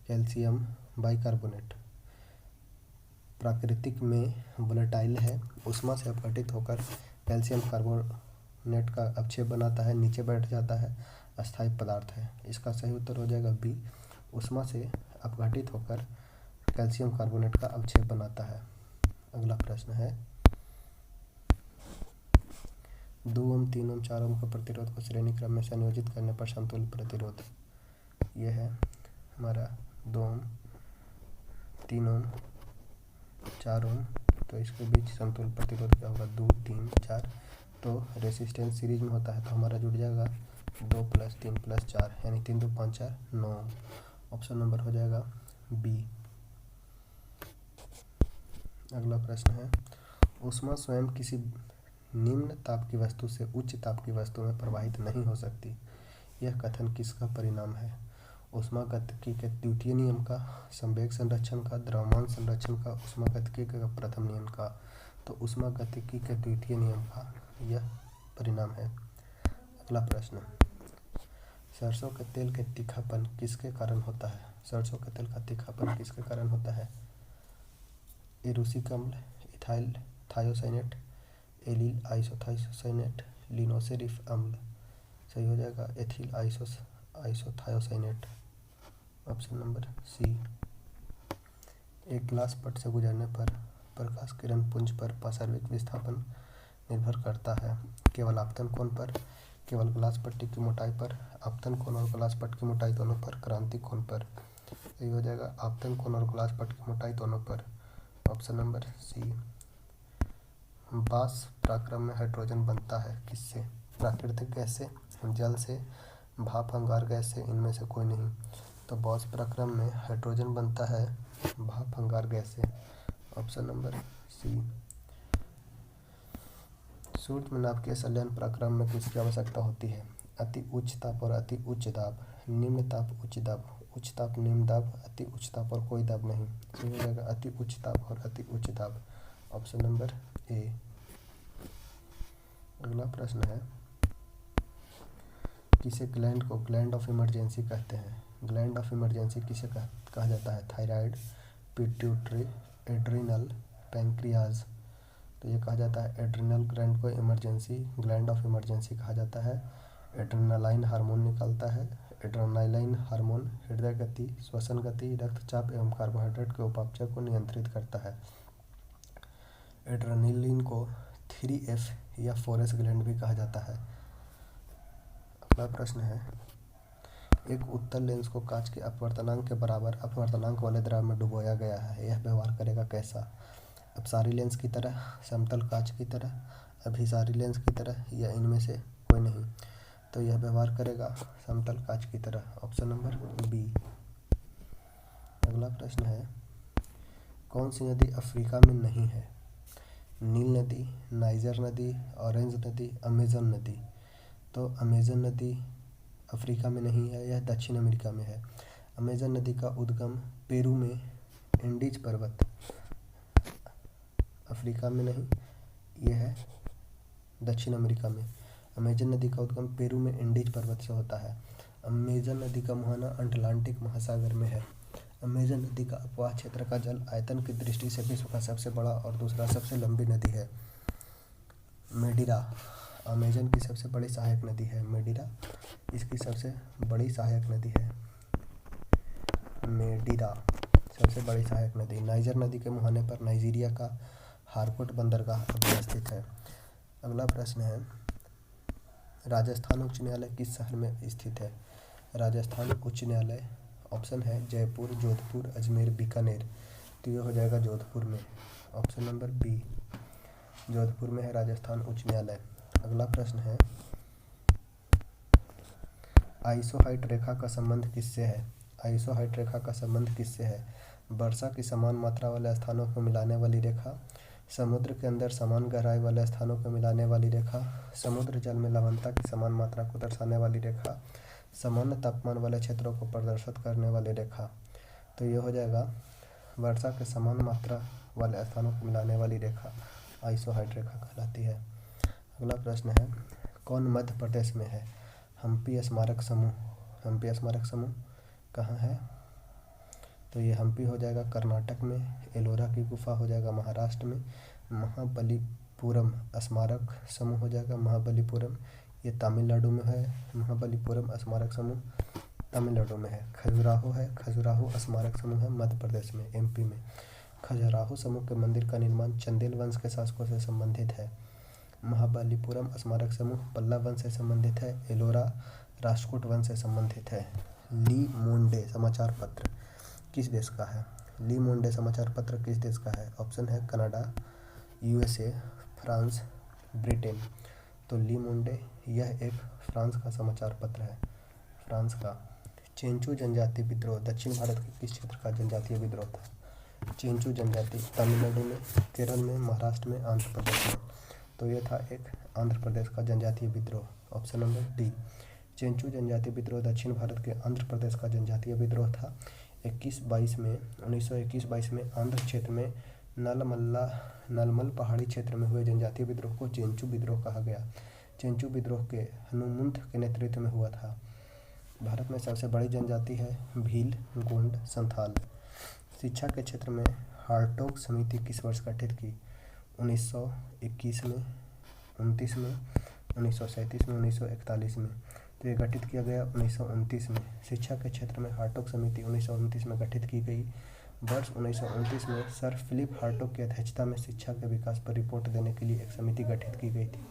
कैल्शियम बाइकार्बोनेट प्राकृतिक में वोलेटाइल है, ऊष्मा से अपघटित होकर कैल्शियम कार्बोनेट का अवक्षेप बनाता है, नीचे बैठ जाता है, अस्थायी पदार्थ है। इसका सही उत्तर हो जाएगा बी। ऊष्मा से अपघटित होकर कैल्शियम कार्बोनेट का अवक्षेप बनाता है। अगला प्रश्न है 2 ओम, 3 ओम, 4 ओम का प्रतिरोध को श्रेणी क्रम में संयोजित करने पर समतुल्य प्रतिरोध। यह है हमारा 2 ओम, 3 ओम, 4 ओम। तो इसके बीच समतुल्य प्रतिरोध क्या होगा? 2, 3, 4। तो रेसिस्टेंस सीरीज में होता है तो हमारा जुड़ जाएगा 2 + 3 + 4 यानी 3 × 2 = 5, 4, 9। ऑप्शन नंबर हो जाएगा बी। अगला प्रश्न है ऊष्मा स्वयं किसी निम्न ताप की वस्तु से उच्च ताप की वस्तु में प्रवाहित नहीं हो सकती। यह कथन किसका परिणाम है? ऊष्मागतिकी के द्वितीय नियम का, संवेग संरक्षण का, द्रव्यमान संरक्षण का, ऊष्मागतिकी का प्रथम नियम का। तो ऊष्मागतिकी के द्वितीय नियम का यह परिणाम है। अगला प्रश्न सरसों के तेल के तीखापन किसके कारण होता है? सरसों के तेल का तीखापन किसके कारण होता है? एरूसिक अम्ल, ethyl thiocyanate, allyl isothiocyanate, linoceric अम्ल। सही हो जाएगा ethyl isothiocyanate. Option number C. एक ग्लास पट से गुजरने पर प्रकाश किरण पुंज पर पार्श्विक विस्थापन निर्भर करता है केवल आपतन कोण पर, केवल ग्लास पट्टी की मोटाई पर, आपतन कोण और ग्लास पट की मोटाई दोनों पर, क्रांतिक कोण पर। यही हो जाएगा आपतन कोण और ग्लास पट की मोटाई दोनों पर। Option number C. वाष्प प्रक्रम में हाइड्रोजन बनता है किससे? प्राकृतिक गैस से, जल से, भाप अंगार गैस से, इनमें से कोई नहीं। तो वाष्प प्रक्रम में हाइड्रोजन बनता है भाप अंगार गैस से। Option number C. सूक्ष्म नाभिकीय संलयन प्रक्रम में किसकी आवश्यकता होती है? अति उच्च ताप और अति उच्च दाब, निम्न ताप, उच्च दाब, उच्च ताप, निम्न दाब, अति उच्च ताप और कोई दाब नहीं। सही हो जाएगा अति उच्च ताप और अति उच्च दाब। ऑप्शन नंबर ए। अगला प्रश्न है किसे ग्लैंड को ग्लैंड ऑफ इमरजेंसी कहते हैं? ग्लैंड ऑफ इमरजेंसी किसे कहा जाता है? Thyroid, pituitary, adrenal, pancreas. तो ये कहा जाता है एड्रिनल ग्लैंड को इमरजेंसी ग्लैंड ऑफ इमरजेंसी कहा जाता है। एड्रेनालाइन हार्मोन निकलता है। एड्रेनालाइन हार्मोन हृदय गति, श्वसन गति, रक्तचाप एवं कार्बोहाइड्रेट के उपापचय को नियंत्रित करता है। एड्रेनलिन को 3F या 4S ग्लैंड भी कहा जाता है। अगला प्रश्न है, एक उत्तल लेंस को कांच के अपवर्तनांक के बराबर अपवर्तनांक वाले द्रव में डुबोया गया है, यह व्यवहार करेगा कैसा? अपसारी लेंस की तरह, समतल कांच की तरह, अभिसारी लेंस की तरह या इनमें से कोई नहीं? तो यह व्यवहार करेगा समतल कांच की तरह, ऑप्शन नंबर बी। अगला प्रश्न है, कौन सी नदी अफ्रीका में नहीं है? नील नदी, नाइजर नदी, ऑरेंज नदी, अमेजन नदी। तो अमेजन नदी अफ्रीका में नहीं है, यह दक्षिण अमेरिका में है। अमेजन नदी का उद्गम पेरू में एंडीज पर्वत, अफ्रीका में नहीं, यह है दक्षिण अमेरिका में। अमेजन नदी का उद्गम पेरू में एंडीज पर्वत से होता है। अमेजन नदी का मुहाना अटलांटिक महासागर में है। अमेजन नदी का अपवाह क्षेत्र का जल आयतन की दृष्टि से विश्व का सबसे बड़ा और दूसरा सबसे लंबी नदी है। मेडिरा अमेजन की सबसे बड़ी सहायक नदी है। मेडिरा इसकी सबसे बड़ी सहायक नदी है। मेडिरा सबसे बड़ी सहायक नदी। नाइजर नदी के मुहाने पर नाइजीरिया का हारकोट बंदरगाह अवस्थित है। अगला प्रश्न है, राजस्थान उच्च न्यायालय किस शहर में स्थित है? राजस्थान उच्च न्यायालय ऑप्शन है जयपुर, जोधपुर, अजमेर, बीकानेर। तो ये हो जाएगा जोधपुर में, ऑप्शन नंबर बी। जोधपुर में है राजस्थान उच्च न्यायालय। अगला प्रश्न है, आइसोहाइट रेखा का संबंध किससे है? आइसोहाइट रेखा का संबंध किससे है? वर्षा की समान मात्रा वाले स्थानों को मिलाने वाली रेखा, समुद्र के अंदर समान गहराई वाले स्थानों को मिलाने वाली रेखा, समुद्र जल में लवणता की समान मात्रा को दर्शाने वाली रेखा, सामान्य तापमान वाले क्षेत्रों को प्रदर्शित करने वाली रेखा। तो ये हो जाएगा वर्षा के समान मात्रा वाले स्थानों को मिलाने वाली रेखा आइसोहाइट रेखा कहलाती है। अगला प्रश्न है, कौन मध्य प्रदेश में है? हम्पी स्मारक समूह। हम्पी स्मारक समूह कहाँ है? तो ये हम्पी हो जाएगा कर्नाटक में, एलोरा की गुफा हो जाएगा महाराष्ट्र में, महाबलीपुरम स्मारक समूह हो जाएगा महाबलीपुरम, ये तमिलनाडु में है। महाबलीपुरम स्मारक समूह तमिलनाडु में है। खजुराहो है, खजुराहो स्मारक समूह है मध्य प्रदेश में, एमपी में। खजुराहो समूह के मंदिर का निर्माण चंदेल वंश के शासकों से संबंधित है। महाबलीपुरम स्मारक समूह पल्लव वंश से संबंधित है। एलोरा राष्ट्रकूट वंश से संबंधित है। ली मोंडे समाचार पत्र किस देश का है? ली मोंडे समाचार पत्र किस देश का है? ऑप्शन है कनाडा, यूएसए, फ्रांस, ब्रिटेन। तो ली मोंडे यह एक फ्रांस का समाचार पत्र है, फ्रांस का। चेंचू जनजाति विद्रोह दक्षिण भारत के किस क्षेत्र का जनजातीय विद्रोह था? चेंचू जनजाति तमिलनाडु में, केरल में, महाराष्ट्र में, आंध्र प्रदेश में। तो यह था एक आंध्र प्रदेश का जनजातीय विद्रोह, ऑप्शन नंबर डी। चेंचू जनजातीय विद्रोह दक्षिण भारत के आंध्र प्रदेश का जनजातीय विद्रोह था। 1921-22 में आंध्र क्षेत्र में नलमल पहाड़ी क्षेत्र में हुए जनजातीय विद्रोह को चेंचू विद्रोह कहा गया। चेंचू विद्रोह के हनुमंत के नेतृत्व में हुआ था। भारत में सबसे बड़ी जनजाति है भील, गोंड, संथाल। शिक्षा के क्षेत्र में हार्टोग समिति किस वर्ष गठित की? 1921 में, 29 में, 1937 में, 1941 में। तो ये गठित किया गया 1929 में। शिक्षा के क्षेत्र में हार्टोग समिति 1929 में गठित की गई। वर्ष 1929 में सर फिलिप हार्टोग की अध्यक्षता में शिक्षा के विकास पर रिपोर्ट देने के लिए एक समिति गठित की गई थी।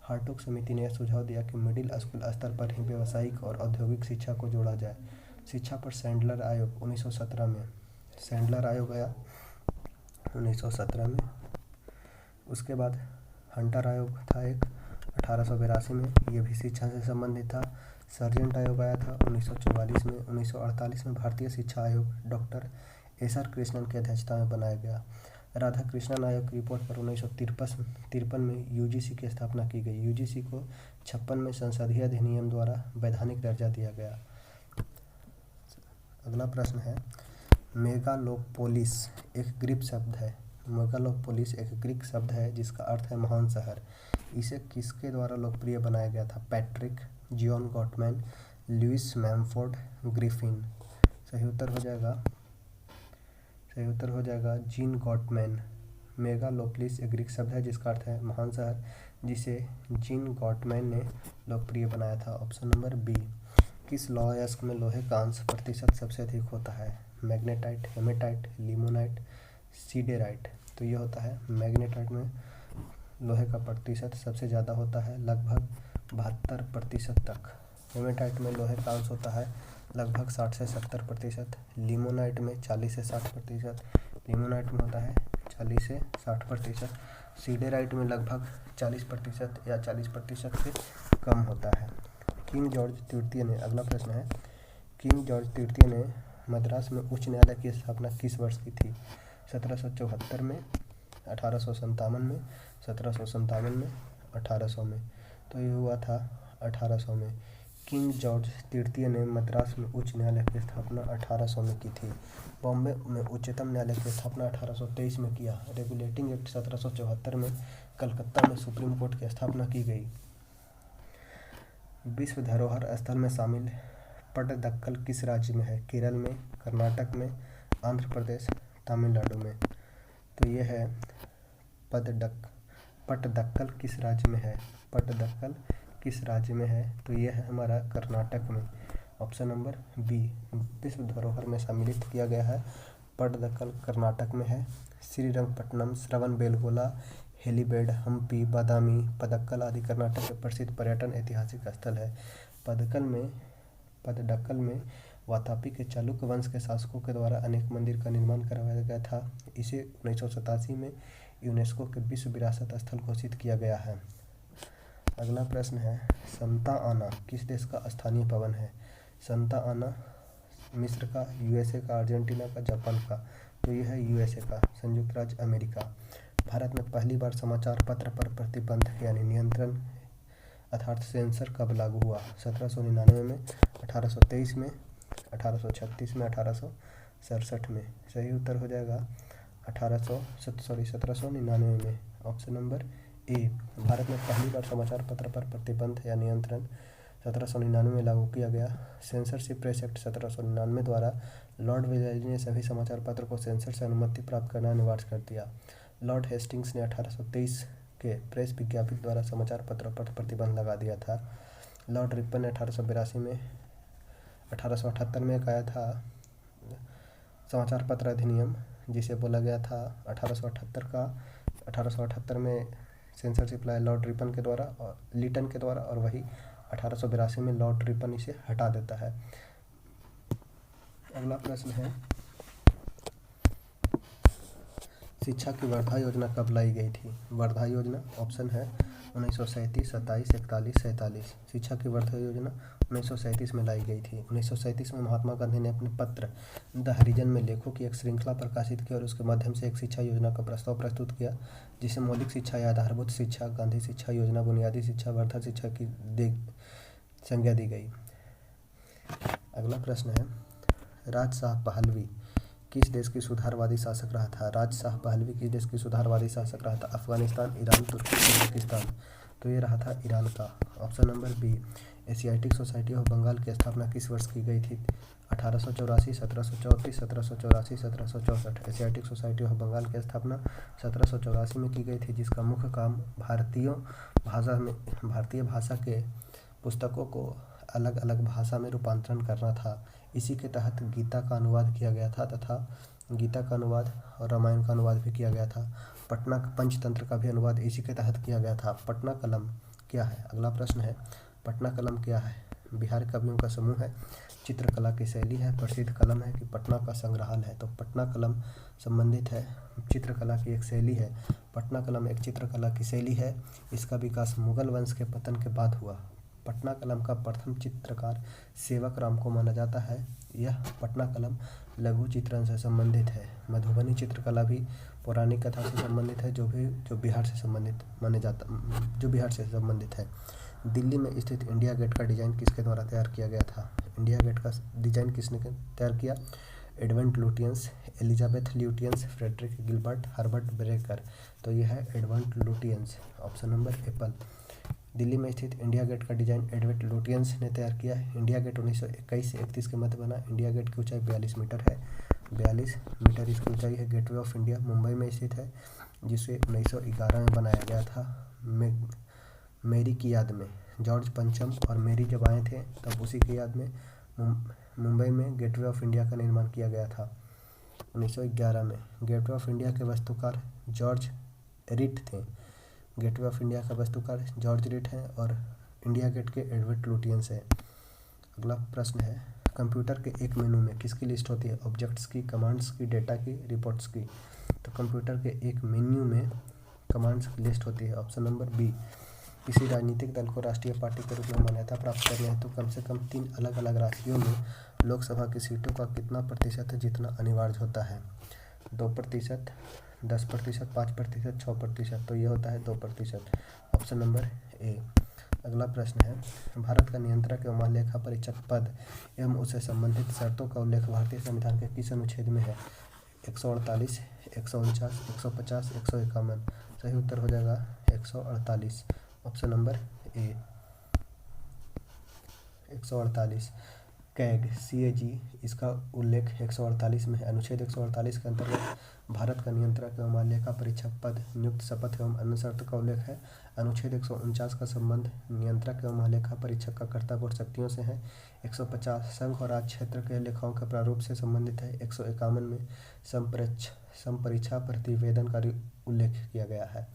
हार्टोग समिति ने यह सुझाव दिया कि मिडिल स्कूल स्तर पर ही व्यावसायिक और औद्योगिक शिक्षा को जोड़ा जाए। शिक्षा पर सैंडलर आयोग 1917 में, सैंडलर आयोग आया 1917 में। उसके बाद हंटर आयोग था एक 1882 में, ये भी शिक्षा से संबंधित था। सर्जेंट आयोग आया था 1944 में। 1948 में भारतीय शिक्षा आयोग डॉक्टर एस.आर. कृष्णन की अध्यक्षता में बनाया गया। राधा कृष्णन आयोग की रिपोर्ट पर 1953 में यूजीसी की स्थापना की गई। यूजीसी को 56 में संसदीय अधिनियम द्वारा वैधानिक दर्जा दिया गया। अगला प्रश्न है, मेगालोपोलिस एक ग्रीक शब्द है। मेगालोपोलिस एक ग्रीक शब्द है जिसका अर्थ है महान शहर। इसे किसके द्वारा लोकप्रिय बनाया गया था? Patrick, John Gottmann, Louis Mumford, Griffin. सही उत्तर हो जाएगा जीन गॉटमैन। मेगालोपोलिस एक ग्रीक शब्द है जिसका अर्थ है महान शहर, जिसे जीन गॉटमैन ने लोकप्रिय बनाया था। Option number B. किस लौह अयस्क में लोहे का अंश प्रतिशत सबसे अधिक होता है? Magnetite, hematite, limonite, siderite. तो ये होता है मैग्नेटाइट में लोहे का प्रतिशत सबसे ज़्यादा होता है, लगभग 72% तक। हेमेटाइट में लोहे का अंश होता है लगभग 60 से 70%। लिमोनाइट में 40 से 60%। लिमोनाइट में होता है 40 से 60%। सीडेराइट में लगभग 40% या 40% से कम होता है। किंग जॉर्ज तृतीय ने, अगला प्रश्न है, किंग जॉर्ज तृतीय ने मद्रास में उच्च न्यायालय की स्थापना किस वर्ष की थी? 1774 में, 1857 में, 1757 में, 1800 में। तो ये हुआ था 1800 में। किंग जॉर्ज तृतीय ने मद्रास में उच्च न्यायालय की स्थापना 1800 में की थी। बॉम्बे में उच्चतम न्यायालय की स्थापना 1823 में किया। रेगुलेटिंग एक्ट 1774 में कलकत्ता में सुप्रीम कोर्ट की स्थापना की गई। विश्व धरोहर स्थल में शामिल पट्टदक्कल किस राज्य में है? केरल में, कर्नाटक में, आंध्र प्रदेश, तमिलनाडु में। तो ये है पट्टदक्कल किस राज्य में है? पट्टदक्कल किस राज्य में है? तो ये है हमारा कर्नाटक में। Option number B. विश्व धरोहर में सम्मिलित किया गया है। पट्टदक्कल कर्नाटक में है। श्रीरंगपट्टनम, श्रवणबेलगोला, हेलीबैड, हम्पी, बादामी, पदक्कल आदि कर्नाटक के प्रसिद्ध पर्यटन ऐतिहासिक स्थल है। पद्दक्कल में वातापी के चालुक्य वंश के शासकों के द्वारा अनेक मंदिर का निर्माण करवाया गया था। इसे 1987 में यूनेस्को के विश्व विरासत स्थल घोषित किया गया है। अगला प्रश्न है, संता आना किस देश का स्थानीय पवन है? संता आना मिस्र का, यूएसए का, अर्जेंटीना का, जापान का। तो यह है यूएसए का, संयुक्त राज्य अमेरिका। भारत में पहली बार समाचार पत्र पर प्रतिबंध यानी नियंत्रण अर्थात सेंसर कब लागू हुआ? 1799 में, 1823 में, 1836 में, 1867 में। सही उत्तर हो जाएगा 1799 में। ऑप्शन नंबर ए। भारत में पहली बार समाचार पत्र पर प्रतिबंध या नियंत्रण 1799 में लागू किया गया। सेंसरशिप प्रेस एक्ट 1799 द्वारा लॉर्ड वेलेस्ली ने सभी समाचार पत्र को सेंसर से अनुमति प्राप्त करना अनिवार्य कर दिया। लॉर्ड हेस्टिंग्स ने 1823 के प्रेस विज्ञप्ति द्वारा समाचार पत्रों पर प्रतिबंध लगा दिया था। लॉर्ड रिपन ने 1878 में एक आया था समाचार पत्र अधिनियम, जिसे बोला गया था 1878 में सेंसरशिप लाया लॉर्ड रिपन के द्वारा और लीटन के द्वारा, और वही 1882 में लॉर्ड रिपन इसे हटा देता है। अगला प्रश्न है, शिक्षा की वर्धा योजना कब लाई गई थी? वर्धा योजना ऑप्शन है 1937, 27, 41, 47। शिक्षा की वर्धा योजना 1937 में लाई गई थी। 1937 में महात्मा गांधी ने अपने पत्र द हरिजन में लेखों की एक श्रृंखला प्रकाशित की और उसके माध्यम से एक शिक्षा योजना का प्रस्ताव प्रस्तुत किया, जिसे मौलिक शिक्षा या आधारभूत शिक्षा, गांधी शिक्षा योजना, बुनियादी शिक्षा, वर्धा शिक्षा की संज्ञा दी गई। अगला प्रश्न है, राजशाह पहलवी किस देश की सुधारवादी शासक रहा था? राजशाह पहलवी किस देश की सुधारवादी शासक रहा था? अफगानिस्तान, ईरान, तुर्की, उज्बेकिस्तान। तो ये रहा था ईरान का। Option number B. Asiatic Society of Bengal की स्थापना किस वर्ष की गई थी? 1884, 1734, 1784, 1764। एशियाटिक सोसाइटी ऑफ बंगाल की स्थापना 1784 में की गई थी, जिसका मुख्य काम भारतीय भाषा के पुस्तकों को अलग अलग भाषा में रूपांतरण करना था। इसी के तहत गीता का अनुवाद किया गया था तथा गीता का अनुवाद और रामायण का अनुवाद भी किया गया था। पटना पंचतंत्र का भी अनुवाद इसी के तहत किया गया था। पटना कलम क्या है? अगला प्रश्न है, पटना कलम क्या है? बिहार कवियों का समूह है, चित्रकला की शैली है, प्रसिद्ध कलम है कि पटना का संग्रहालय है? तो पटना कलम संबंधित है चित्रकला की एक शैली है। पटना कलम एक चित्रकला की शैली है। इसका विकास मुगल वंश के पतन के बाद हुआ। पटना कलम का प्रथम चित्रकार सेवक राम को माना जाता है। यह पटना कलम लघु चित्रण से संबंधित है। मधुबनी चित्रकला भी पौराणिक कथा से संबंधित है, जो बिहार से संबंधित है। दिल्ली में स्थित इंडिया गेट का डिजाइन किसके द्वारा तैयार किया गया था? इंडिया गेट का डिजाइन किसने तैयार किया? Edward Lutyens, Elizabeth Lutyens, Frederick Gilbert, Herbert Baker. तो यह है Edward Lutyens. Option number apple. Delhi में स्थित इंडिया गेट का डिजाइन एडवर्ड लुटियंस ने तैयार किया है। इंडिया गेट 1921 से 31 के मध्य बना। इंडिया गेट की ऊंचाई 42 मीटर है। 42 मीटर इसकी ऊंचाई है। गेटवे ऑफ इंडिया मुंबई में स्थित है, जिसे 1911 में बनाया गया था। मेरी की याद में, जॉर्ज पंचम और मेरी जब आए थे तब उसी की याद में मुंबई में गेटवे ऑफ इंडिया का निर्माण किया गया था 1911 में। गेटवे ऑफ इंडिया के वास्तुकार जॉर्ज रिट थे। गेटवे ऑफ इंडिया का वास्तुकार जॉर्ज रिट हैं और इंडिया गेट के एडवर्ड लुटियंस है। अगला प्रश्न है, कंप्यूटर के एक मेनू में किसकी लिस्ट होती है? ऑब्जेक्ट्स की, कमांड्स की, डेटा की, रिपोर्ट्स की। तो कंप्यूटर के एक मेन्यू में कमांड्स की लिस्ट होती है। Option number B. किसी राजनीतिक दल को राष्ट्रीय पार्टी के रूप में मान्यता प्राप्त करने हेतु कम से कम 3 अलग अलग राज्यों में लोकसभा की सीटों का कितना प्रतिशत जीतना अनिवार्य होता है? 2%, 10%, 5%, 6%। तो ये होता है 2%। ऑप्शन नंबर ए। अगला प्रश्न है, भारत का नियंत्रक एवं महालेखा परीक्षक पद एवं उससे संबंधित शर्तों का उल्लेख भारतीय संविधान के किस अनुच्छेद में है? 148, 149, 150, 151। सही उत्तर हो जाएगा 148। ऑप्शन नंबर ए 148। कैग CAG इसका उल्लेख 148 में है। अनुच्छेद 148 के अंतर्गत भारत का नियंत्रक एवं महालेखा परीक्षक पद, नियुक्त शपथ एवं अन्य शर्तों का उल्लेख है। अनुच्छेद 149 का संबंध नियंत्रक एवं महालेखा परीक्षक का कर्तव्य और शक्तियों से है। 150 संघ और राज्य क्षेत्र के लेखाओं के प्रारूप से संबंधित है। 151 में संपरीक्षा प्रतिवेदन का उल्लेख किया गया है।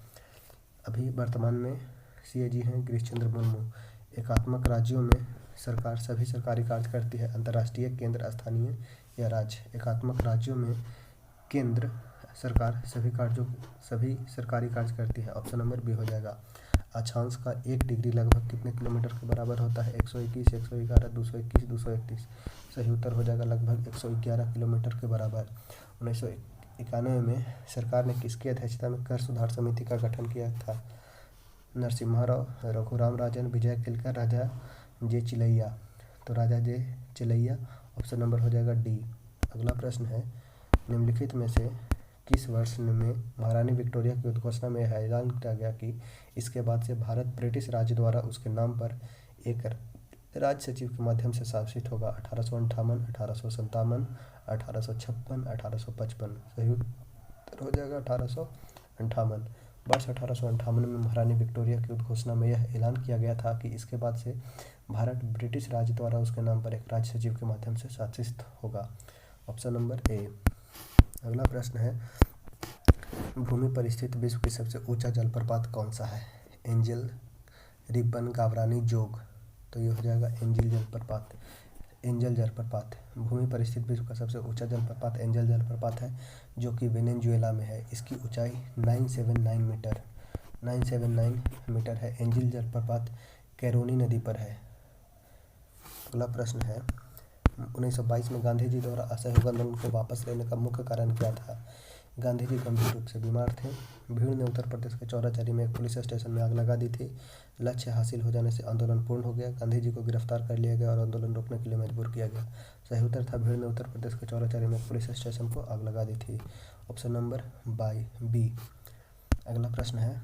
अभी वर्तमान में CAG हैं गिरीश चंद्र मुर्मू। एकात्मक राज्यों में सरकार सभी सरकारी कार्य करती है। अंतर्राष्ट्रीय, केंद्र, स्थानीय या राज्य। एकात्मक राज्यों में केंद्र सरकार सभी सरकारी कार्य करती है। ऑप्शन नंबर बी हो जाएगा। अक्षांश का 1 डिग्री लगभग कितने किलोमीटर के बराबर होता है? 121, 111, 221, 231। सही उत्तर हो जाएगा लगभग 111 किलोमीटर के बराबर। 1991 में सरकार ने किसकी अध्यक्षता में कर सुधार समिति का गठन किया था? नरसिम्हा राव, रघुराम राजन, विजय केलकर, राजा जे चिलैया। तो राजा जे चिलैया। ऑप्शन नंबर हो जाएगा डी। अगला प्रश्न है, निम्नलिखित में से किस वर्ष में महारानी विक्टोरिया की उद्घोषणा में यह ऐलान किया गया कि इसके बाद से भारत ब्रिटिश राज्य द्वारा उसके नाम पर एक राज्य सचिव के माध्यम से शासित होगा? 1858, 1857, 1856, 1855। सही उत्तर हो जाएगा 1858। वर्ष 1858 में महारानी विक्टोरिया की उद्घोषणा में यह ऐलान किया गया था कि इसके बाद से भारत ब्रिटिश राज्य द्वारा उसके नाम पर एक राज्य सचिव के माध्यम से शासित होगा। ऑप्शन नंबर ए। अगला प्रश्न है, भूमि पर स्थित विश्व की सबसे ऊंचा जलप्रपात कौन सा है? एंजल, रिपन, गावरानी, जोग। तो ये हो जाएगा एंजल जलप्रपात। भूमि पर स्थित विश्व का सबसे ऊंचा जलप्रपात एंजल जलप्रपात है, जो कि वेनेजुएला में है। इसकी ऊंचाई 979 मीटर है। एंजल जलप्रपात कैरोनी नदी पर है। अगला प्रश्न है, 1922 में गांधी जी द्वारा असहयोग आंदोलन को वापस लेने का मुख्य कारण क्या था? गांधी जी गंभीर रूप से बीमार थे। भीड़ ने उत्तर प्रदेश के चौराचारी में एक पुलिस स्टेशन में आग लगा दी थी। लक्ष्य हासिल हो जाने से आंदोलन पूर्ण हो गया। गांधी जी को गिरफ्तार कर लिया गया और आंदोलन रोकने के लिए मजबूर किया गया। सही उत्तर था, भीड़ ने उत्तर प्रदेश के चौराचारी में एक पुलिस स्टेशन को आग लगा दी थी। Option number B. अगला प्रश्न है,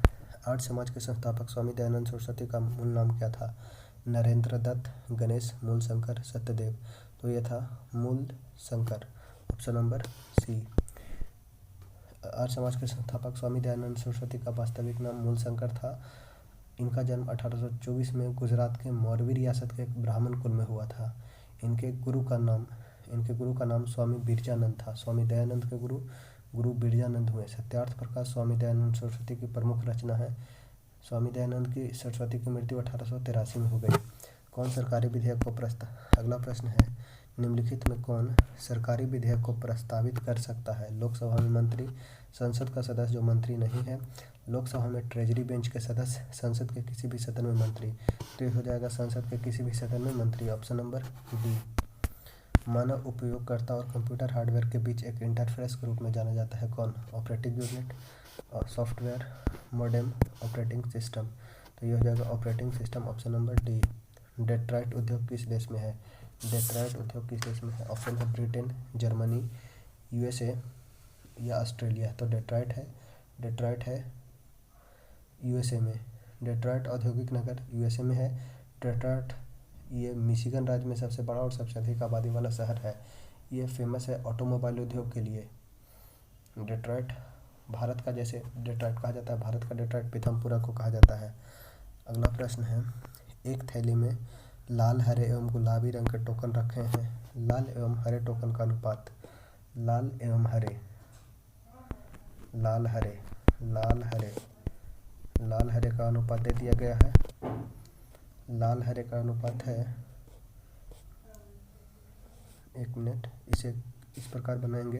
आर्य समाज के संस्थापक स्वामी दयानंद सरस्वती का मूल नाम क्या था? नरेंद्र दत्त, गणेश, मूलशंकर, सत्यदेव। तो ये था Mool Shankar. Option number C. Arya Samaj के संस्थापक स्वामी दयानंद सरस्वती का वास्तविक नाम मूलशंकर था। इनका जन्म 1824 में गुजरात के मोरबी रियासत के एक ब्राह्मण कुल में हुआ था। इनके गुरु का नाम स्वामी बिरजानंद था। स्वामी दयानंद के गुरु बिरजानंद हुए। सत्यार्थ प्रकाश स्वामी दयानंद सरस्वती की प्रमुख रचना है। स्वामी दयानंद की सरस्वती की मृत्यु 1883 में हो गई। कौन सरकारी विधेयक को अगला प्रश्न है, निम्नलिखित में कौन सरकारी विधेयक को प्रस्तावित कर सकता है? लोकसभा में मंत्री, संसद का सदस्य जो मंत्री नहीं है, लोकसभा में ट्रेजरी बेंच के सदस्य, संसद के किसी भी सदन में मंत्री। तो ये हो जाएगा संसद के किसी भी सदन में मंत्री। Option number D. मानव उपयोगकर्ता और कंप्यूटर हार्डवेयर के बीच एक इंटरफेस के रूप में जाना जाता है कौन? Operating unit, software, modem, operating system. तो ये हो जाएगा operating system. Option number D. Detroit उद्योग किस देश में है? डेट्रॉइट उद्योग किस देश में है? ऑप्शन है ब्रिटेन, जर्मनी, USA या ऑस्ट्रेलिया। तो डेट्रॉइट है USA में। डेट्रॉइट औद्योगिक नगर USA में है। डेट्रॉइट ये मिशिगन राज्य में सबसे बड़ा और सबसे अधिक आबादी वाला शहर है। ये फेमस है ऑटोमोबाइल उद्योग के लिए। डेट्रॉइट भारत का, जैसे डेट्रॉइट कहा जाता है भारत का डेट्रॉइट, पीथमपुरा को कहा जाता है। अगला प्रश्न है, एक थैली में लाल, हरे एवं गुलाबी रंग के टोकन रखे हैं। लाल एवं हरे टोकन का अनुपात, लाल एवं हरे, लाल हरे, लाल हरे, लाल हरे का अनुपात दे दिया गया है। लाल हरे का अनुपात है, एक मिनट, इसे इस प्रकार बनाएंगे,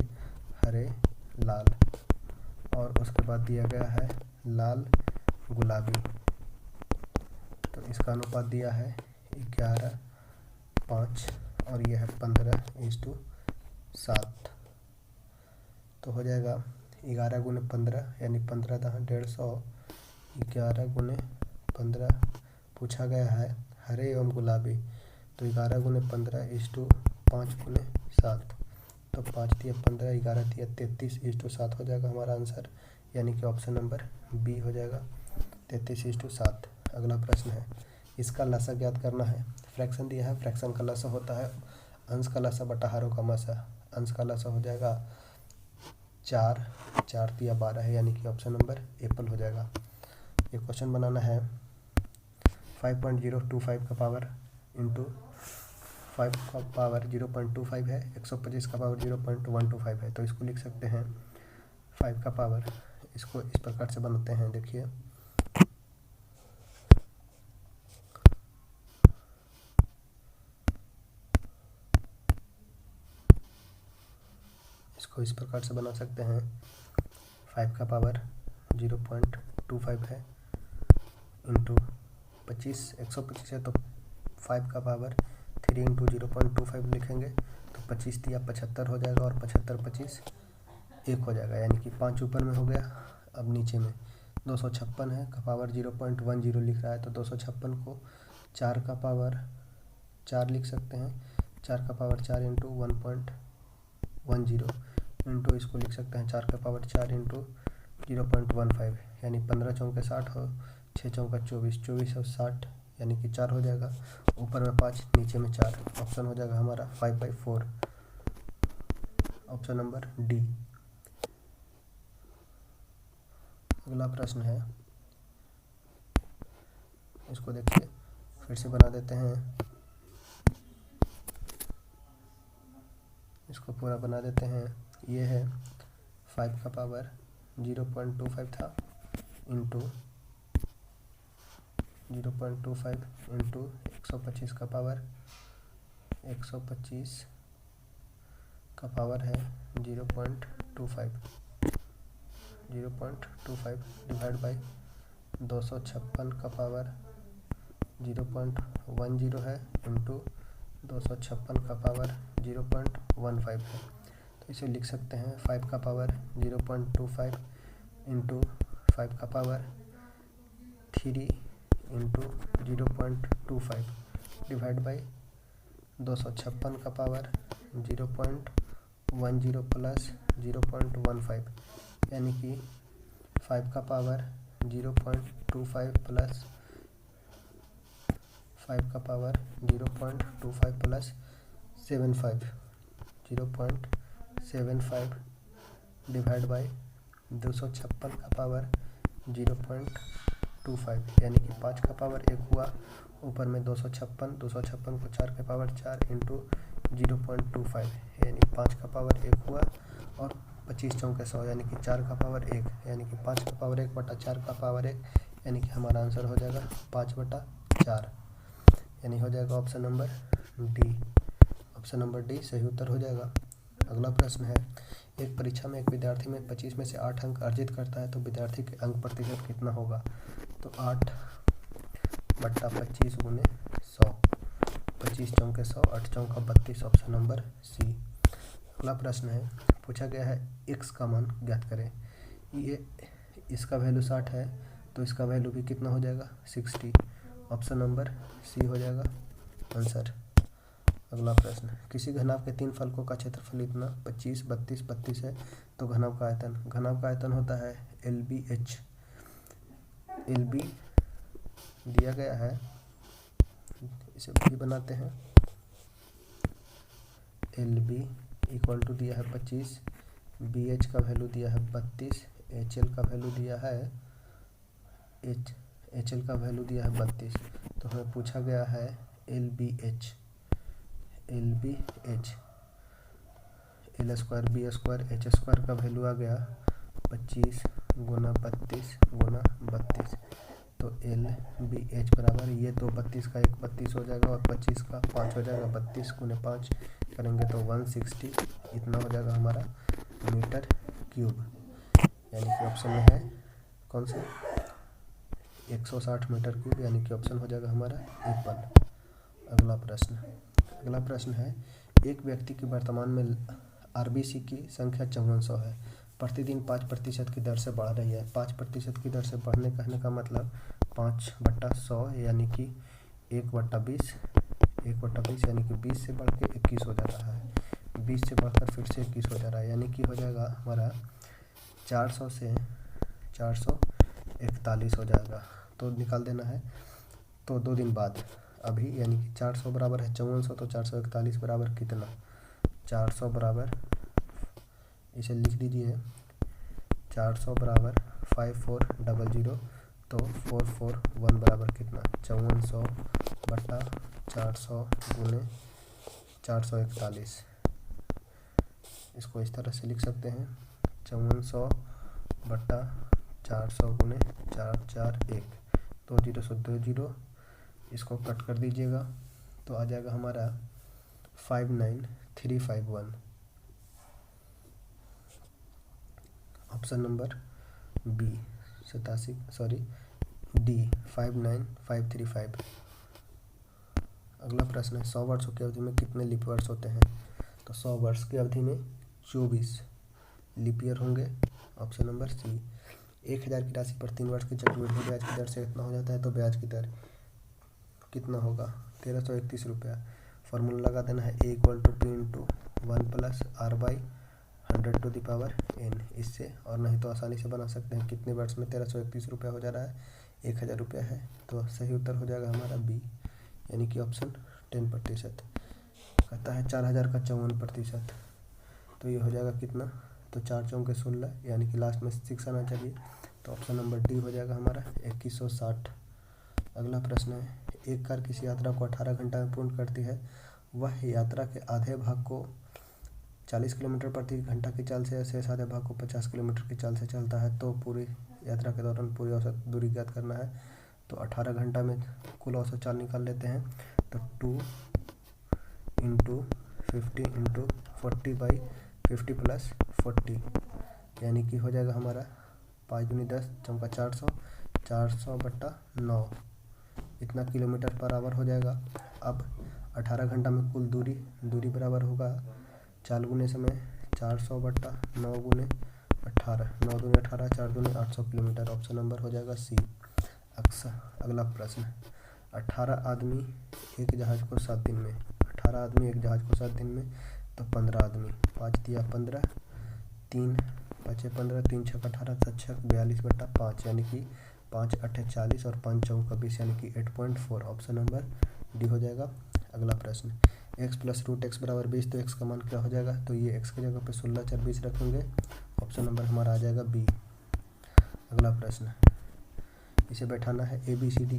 हरे लाल, और उसके बाद दिया गया है लाल गुलाबी, तो इसका अनुपात दिया है 11:5 और यह है 15:7। तो हो जाएगा 11 गुने 15 यानी 15×150, 11 गुने 15 पूछा गया है हरे एवं गुलाबी, तो 11 गुने 15:5×7, तो 5 दिया 15, 11 दिया 33:7 हो जाएगा हमारा आंसर, यानी कि ऑप्शन नंबर बी हो जाएगा 33:7। अगला प्रश्न है, इसका लसा ज्ञात करना है। फ्रैक्शन दिया है, फ्रैक्शन का लसा होता है अंश का लसा बटा हारों का मसा। अंश का लसा हो जाएगा 4, 4 दिया 12 है, यानी कि ऑप्शन नंबर एप्पल हो जाएगा। ये क्वेश्चन बनाना है 5.025 का पावर इंटू 5 का पावर 0.25 है, 125 का पावर 0.125 है, तो इसको लिख सकते हैं 5 का पावर, इसको इस प्रकार से बनाते हैं, देखिए इसको इस प्रकार से बना सकते हैं, 5 का पावर 0.25 है इंटू 25, 125 है तो 5 का पावर 3 इंटू 0.25 लिखेंगे, तो 25 दिया 75 हो जाएगा, और 75 25 1 हो जाएगा, यानी कि 5 ऊपर में हो गया। अब नीचे में 256 है का पावर 0.10 लिख रहा है, तो 256 को 4 का पावर 4 लिख सकते हैं, 4 का पावर 4 इंटू 1.10 इंटू इसको लिख सकते हैं 4 का पावर 4 इंटू 0.15, यानी 15 चौके 60 हो, 6 चौका 24, 24 और 60 यानी कि 4 हो जाएगा, ऊपर में 5 नीचे में 4, ऑप्शन हो जाएगा हमारा 5/4, ऑप्शन नंबर डी। अगला प्रश्न है, इसको देखिए फिर से बना देते हैं, इसको पूरा बना देते हैं। ये है 5 का पावर 0.25 था इंटू 0.25 इंटू 125 का पावर 125 का पावर है 0.25 डिवाइड बाई 256 का पावर 0.10 है इंटू 256 का पावर 0.15 है, तो इसे लिख सकते हैं 5 का पावर 0.25 इंटू 5 का पावर 3 इंटू 0.25 डिवाइड बाई 256 का पावर 0.10 प्लस 0.15, यानी कि 5 का पावर 0.25 प्लस 5 का पावर 0.25 प्लस 75 0.75 डिवाइड बाई 256 का पावर 0.25, यानी कि 5 का पावर 1 हुआ, ऊपर में 256 को 4 के पावर 4 इंटू 0.25, यानी 5 का पावर 1 हुआ, और 25 चौके 100 यानी कि 4 का पावर 1, यानी कि 5 का पावर 1 बटा 4 का पावर 1, यानी कि हमारा आंसर हो जाएगा 5/4, यानी हो जाएगा option number D. Option number D सही उत्तर हो जाएगा। अगला प्रश्न है, एक परीक्षा में एक विद्यार्थी में 25 में से 8 अंक अर्जित करता है तो विद्यार्थी के अंक प्रतिशत कितना होगा, तो 8/25 गुने 100, 25 चौके 100, 8 चौका 32, ऑप्शन नंबर सी। अगला प्रश्न है, पूछा गया है x का मान ज्ञात करें। ये इसका वैल्यू 60 है तो इसका वैल्यू भी कितना हो जाएगा 60, ऑप्शन नंबर सी हो जाएगा आंसर। अगला प्रश्न, किसी घनाभ के 3 फलकों का क्षेत्रफल इतना 25, 32, 32 है तो घनाभ का आयतन होता है LBH। LB दिया गया है, इसे भी बनाते हैं, LB इक्वल टू दिया है 25, BH का वैल्यू दिया है 32, HL का वैल्यू दिया है HL का वैल्यू दिया है 32। तो हमें पूछा गया है LBH L square B square H square का वैल्यू आ गया 25 गुना 32 गुना 32। तो LBH बराबर ये तो 32 का 1 32 हो जाएगा और 25 का 5 हो जाएगा, 32 गुने 5 करेंगे तो 160 इतना हो जाएगा हमारा मीटर क्यूब। यानी कि ऑप्शन में है कौन सा 160 मीटर क्यूब, यानी कि ऑप्शन हो जाएगा हमारा एप्पल। अगला प्रश्न है एक व्यक्ति की वर्तमान में RBC की संख्या 5400 है, प्रतिदिन 5% की दर से बढ़ रही है। 5% की दर से बढ़ने कहने का मतलब 5/100 यानी कि 1/20 यानी कि 20 से बढ़ के 21 हो जा रहा है, 20 से बढ़कर फिर से 21 हो जा रहा है, यानी कि हो जाएगा हमारा 400 से 441 हो जाएगा। तो निकाल देना है। तो 2 दिन बाद अभी यानी कि 400 बराबर है 5400, तो 441 बराबर कितना 400 बराबर, इसे लिख दीजिए 400 बराबर 5400, तो 441 बराबर कितना 5400 बटा 400 गुने 441। इसको इस तरह से लिख सकते हैं 5400 बटा 400 गुने 441, 2 जीरो से 2 जीरो, इसको कट कर दीजिएगा तो आ जाएगा हमारा 59351। Option number B 59535। अगला प्रश्न है 100 वर्षों की अवधि में कितने लीप वर्ष होते हैं। तो 100 वर्ष की अवधि में 24 लीप ईयर होंगे। Option number C. 1000 की राशि पर 3 वर्ष की चक्रवृद्धि ब्याज की दर से कितना हो जाता है, तो ब्याज की दर कितना होगा 1331 रुपया। फॉर्मूला लगा देना है A = P × 1 + R/100⁴ इससे, और नहीं तो आसानी से बना सकते हैं कितने वर्ष में 1331 रुपया हो जा रहा है, 1000 रुपया है। तो सही उत्तर हो जाएगा हमारा बी, यानी कि ऑप्शन 10%। कहता है 4000 का 54%, तो ये हो जाएगा कितना, तो 4 चौके 16, यानी कि लास्ट में 6 आना चाहिए। तो ऑप्शन नंबर डी हो जाएगा हमारा 2160। अगला प्रश्न है एक कार किसी यात्रा को 18 घंटा में पूर्ण करती है, वह यात्रा के आधे भाग को 40 किलोमीटर प्रति घंटा की चाल से, शेष आधे भाग को 50 किलोमीटर की चाल से चलता है, तो पूरी यात्रा के दौरान पूरी औसत दूरी ज्ञात करना है। तो 18 घंटा में कुल औसत चाल निकाल लेते हैं, तो 2 × 50 × 40/50 + 40, यानी कि हो जाएगा हमारा 5 दूनी 10 चौका 400, 400 बटा 9 इतना किलोमीटर पर आवर हो जाएगा। अब 18 घंटा में कुल दूरी बराबर होगा 4 गुने समय 400 बटा 9 गुने 18, 9 दूनी 18, 4 दूनी 800 किलोमीटर। ऑप्शन नंबर हो जाएगा सी। अगला प्रश्न 18 आदमी एक जहाज को 7 दिन में, 18 आदमी एक जहाज को 7 दिन में, तो 15 आदमी, 5 दिया 15, 3 5 15, 3 6 18, 7 6 42/5, यानी कि 5 8 40 और 5 चौका 20, यानी कि 8.4। ऑप्शन नंबर डी हो जाएगा। अगला प्रश्न x + √x = 20, तो x का मान क्या हो जाएगा, तो ये x की जगह पे 16 4 20 रखेंगे। ऑप्शन नंबर हमारा आ जाएगा बी। अगला प्रश्न इसे बैठाना है ABCD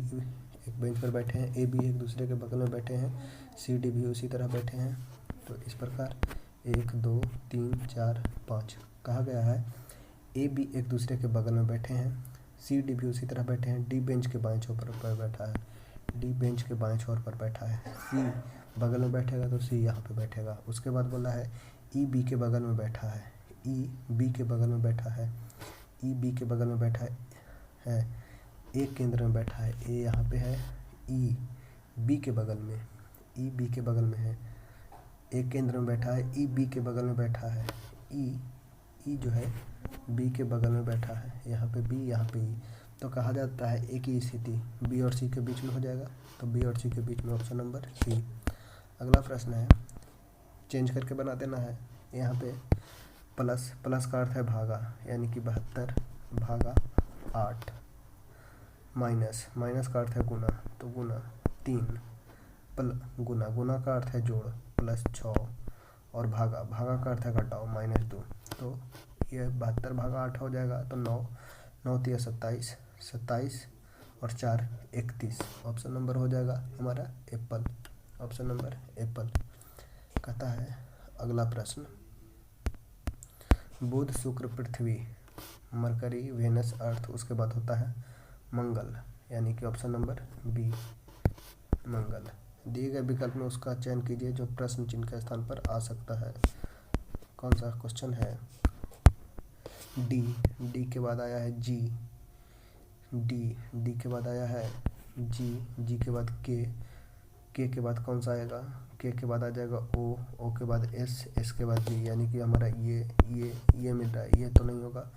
एक बेंच पर बैठे हैं, AB एक दूसरे के बगल में बैठे हैं, CD भी उसी तरह बैठे हैं। तो इस प्रकार 1 2 3 4 5 कहा गया है AB एक दूसरे के बगल में बैठे हैं, CD भी उसी तरह बैठे हैं, D बेंच के बाएं छोर पर बैठा है, D बेंच के बाएं छोर पर बैठा है, C बगल में बैठेगा तो C यहाँ पे बैठेगा। उसके बाद बोला है E B के बगल में बैठा है, E B के बगल में बैठा है, E B के बगल में बैठा है, A केंद्र में बैठा है, A यहाँ पे है, E B के बगल में, E B के बगल में है, A केंद्र में बैठा है, E B के बगल में बैठा है, E जो है B के बगल में बैठा है, यहाँ पे B यहाँ पे E। तो कहा जाता है एक ही स्थिति B और C के बीच में हो जाएगा, तो B और C के बीच में ऑप्शन नंबर C। अगला प्रश्न है चेंज करके बना देना है। यहाँ पे प्लस का अर्थ है भागा, यानी कि 72/8, माइनस का अर्थ है गुना, तो गुना 3, गुना का अर्थ है जोड़ +6, और भागा, भागा का अर्थ है घटाओ, -2। तो ये 72 भागा 8 हो जाएगा, तो 9, 9 तिया 27, 27 और 4 31। ऑप्शन नंबर हो जाएगा हमारा एप्पल। Option number Apple. कहता है अगला प्रश्न, बुध शुक्र पृथ्वी मरकरी वेनस अर्थ, उसके बाद होता है मंगल, यानी कि ऑप्शन नंबर बी मंगल। दिए गए विकल्प में उसका चयन कीजिए जो प्रश्न चिन्ह के स्थान पर आ सकता है। कौन सा क्वेश्चन है? डी, डी के बाद आया है जी, डी के बाद आया है जी के बाद के के बाद कौन सा आएगा? के बाद आ जाएगा ओ के बाद एस के बाद जी, यानी कि हमारा ये मिल रहा है, ये तो नहीं होगा।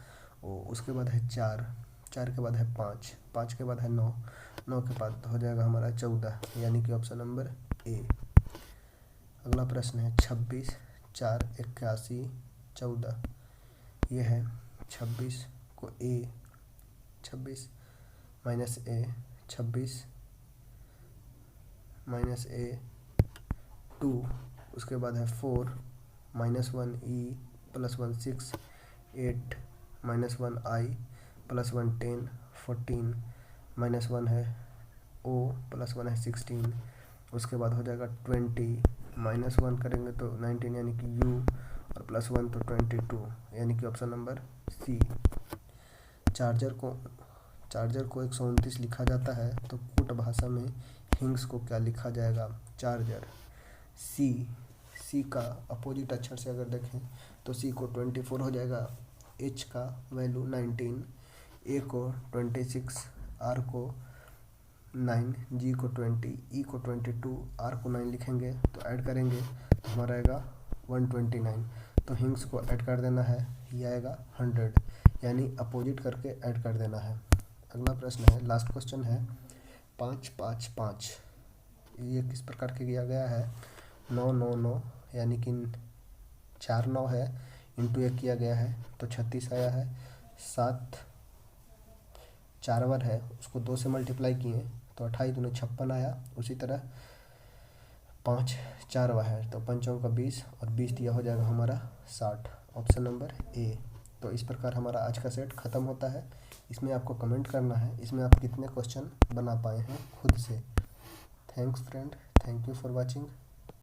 ओ उसके बाद है 4 के बाद है 5 के बाद है 9 के बाद हो जाएगा हमारा 14, यानी कि ऑप्शन नंबर ए। अगला प्रश्न है 26, 4 81 14। ये है 26 को ए, 26 माइनस ए, 26 माइनस ए 2, उसके बाद है 4 -1 ई +1 6 8 -1 आई +1 10 14 -1 है ओ +1 है 16, उसके बाद हो जाएगा 20 -1 करेंगे तो 19, यानी कि यू और +1 तो 22, यानी कि ऑप्शन नंबर सी। चार्जर को 129 लिखा जाता है तो कूट भाषा में हिंग्स को क्या लिखा जाएगा? चार्जर। सी का अपोजिट अक्षर से अगर देखें तो सी को 24 हो जाएगा, एच का वैल्यू 19, ए को 26, आर को 9, जी को 20, ई को 22, आर को 9 लिखेंगे तो ऐड करेंगे तो हमारा आएगा 129। तो हिंग्स को ऐड कर देना है, ये आएगा 100, यानी अपोजिट करके ऐड कर देना है। अगला प्रश्न है, लास्ट क्वेश्चन है 5 5 5। ये किस प्रकार के किया गया है? 9 9 9, यानी कि 4 9 है, इंटू 1 किया गया है तो 36 आया है। 7 4 बार है, उसको 2 से मल्टीप्लाई किए तो 28 दूनी 56 आया। उसी तरह 5 4 बार है तो 5 का 20 और 20 दिया हो जाएगा हमारा 60। ऑप्शन नंबर ए। तो इस प्रकार हमारा आज का सेट ख़त्म होता है। इसमें आपको कमेंट करना है इसमें आप कितने क्वेश्चन बना पाए हैं खुद से। Thanks friend, thank you for watching.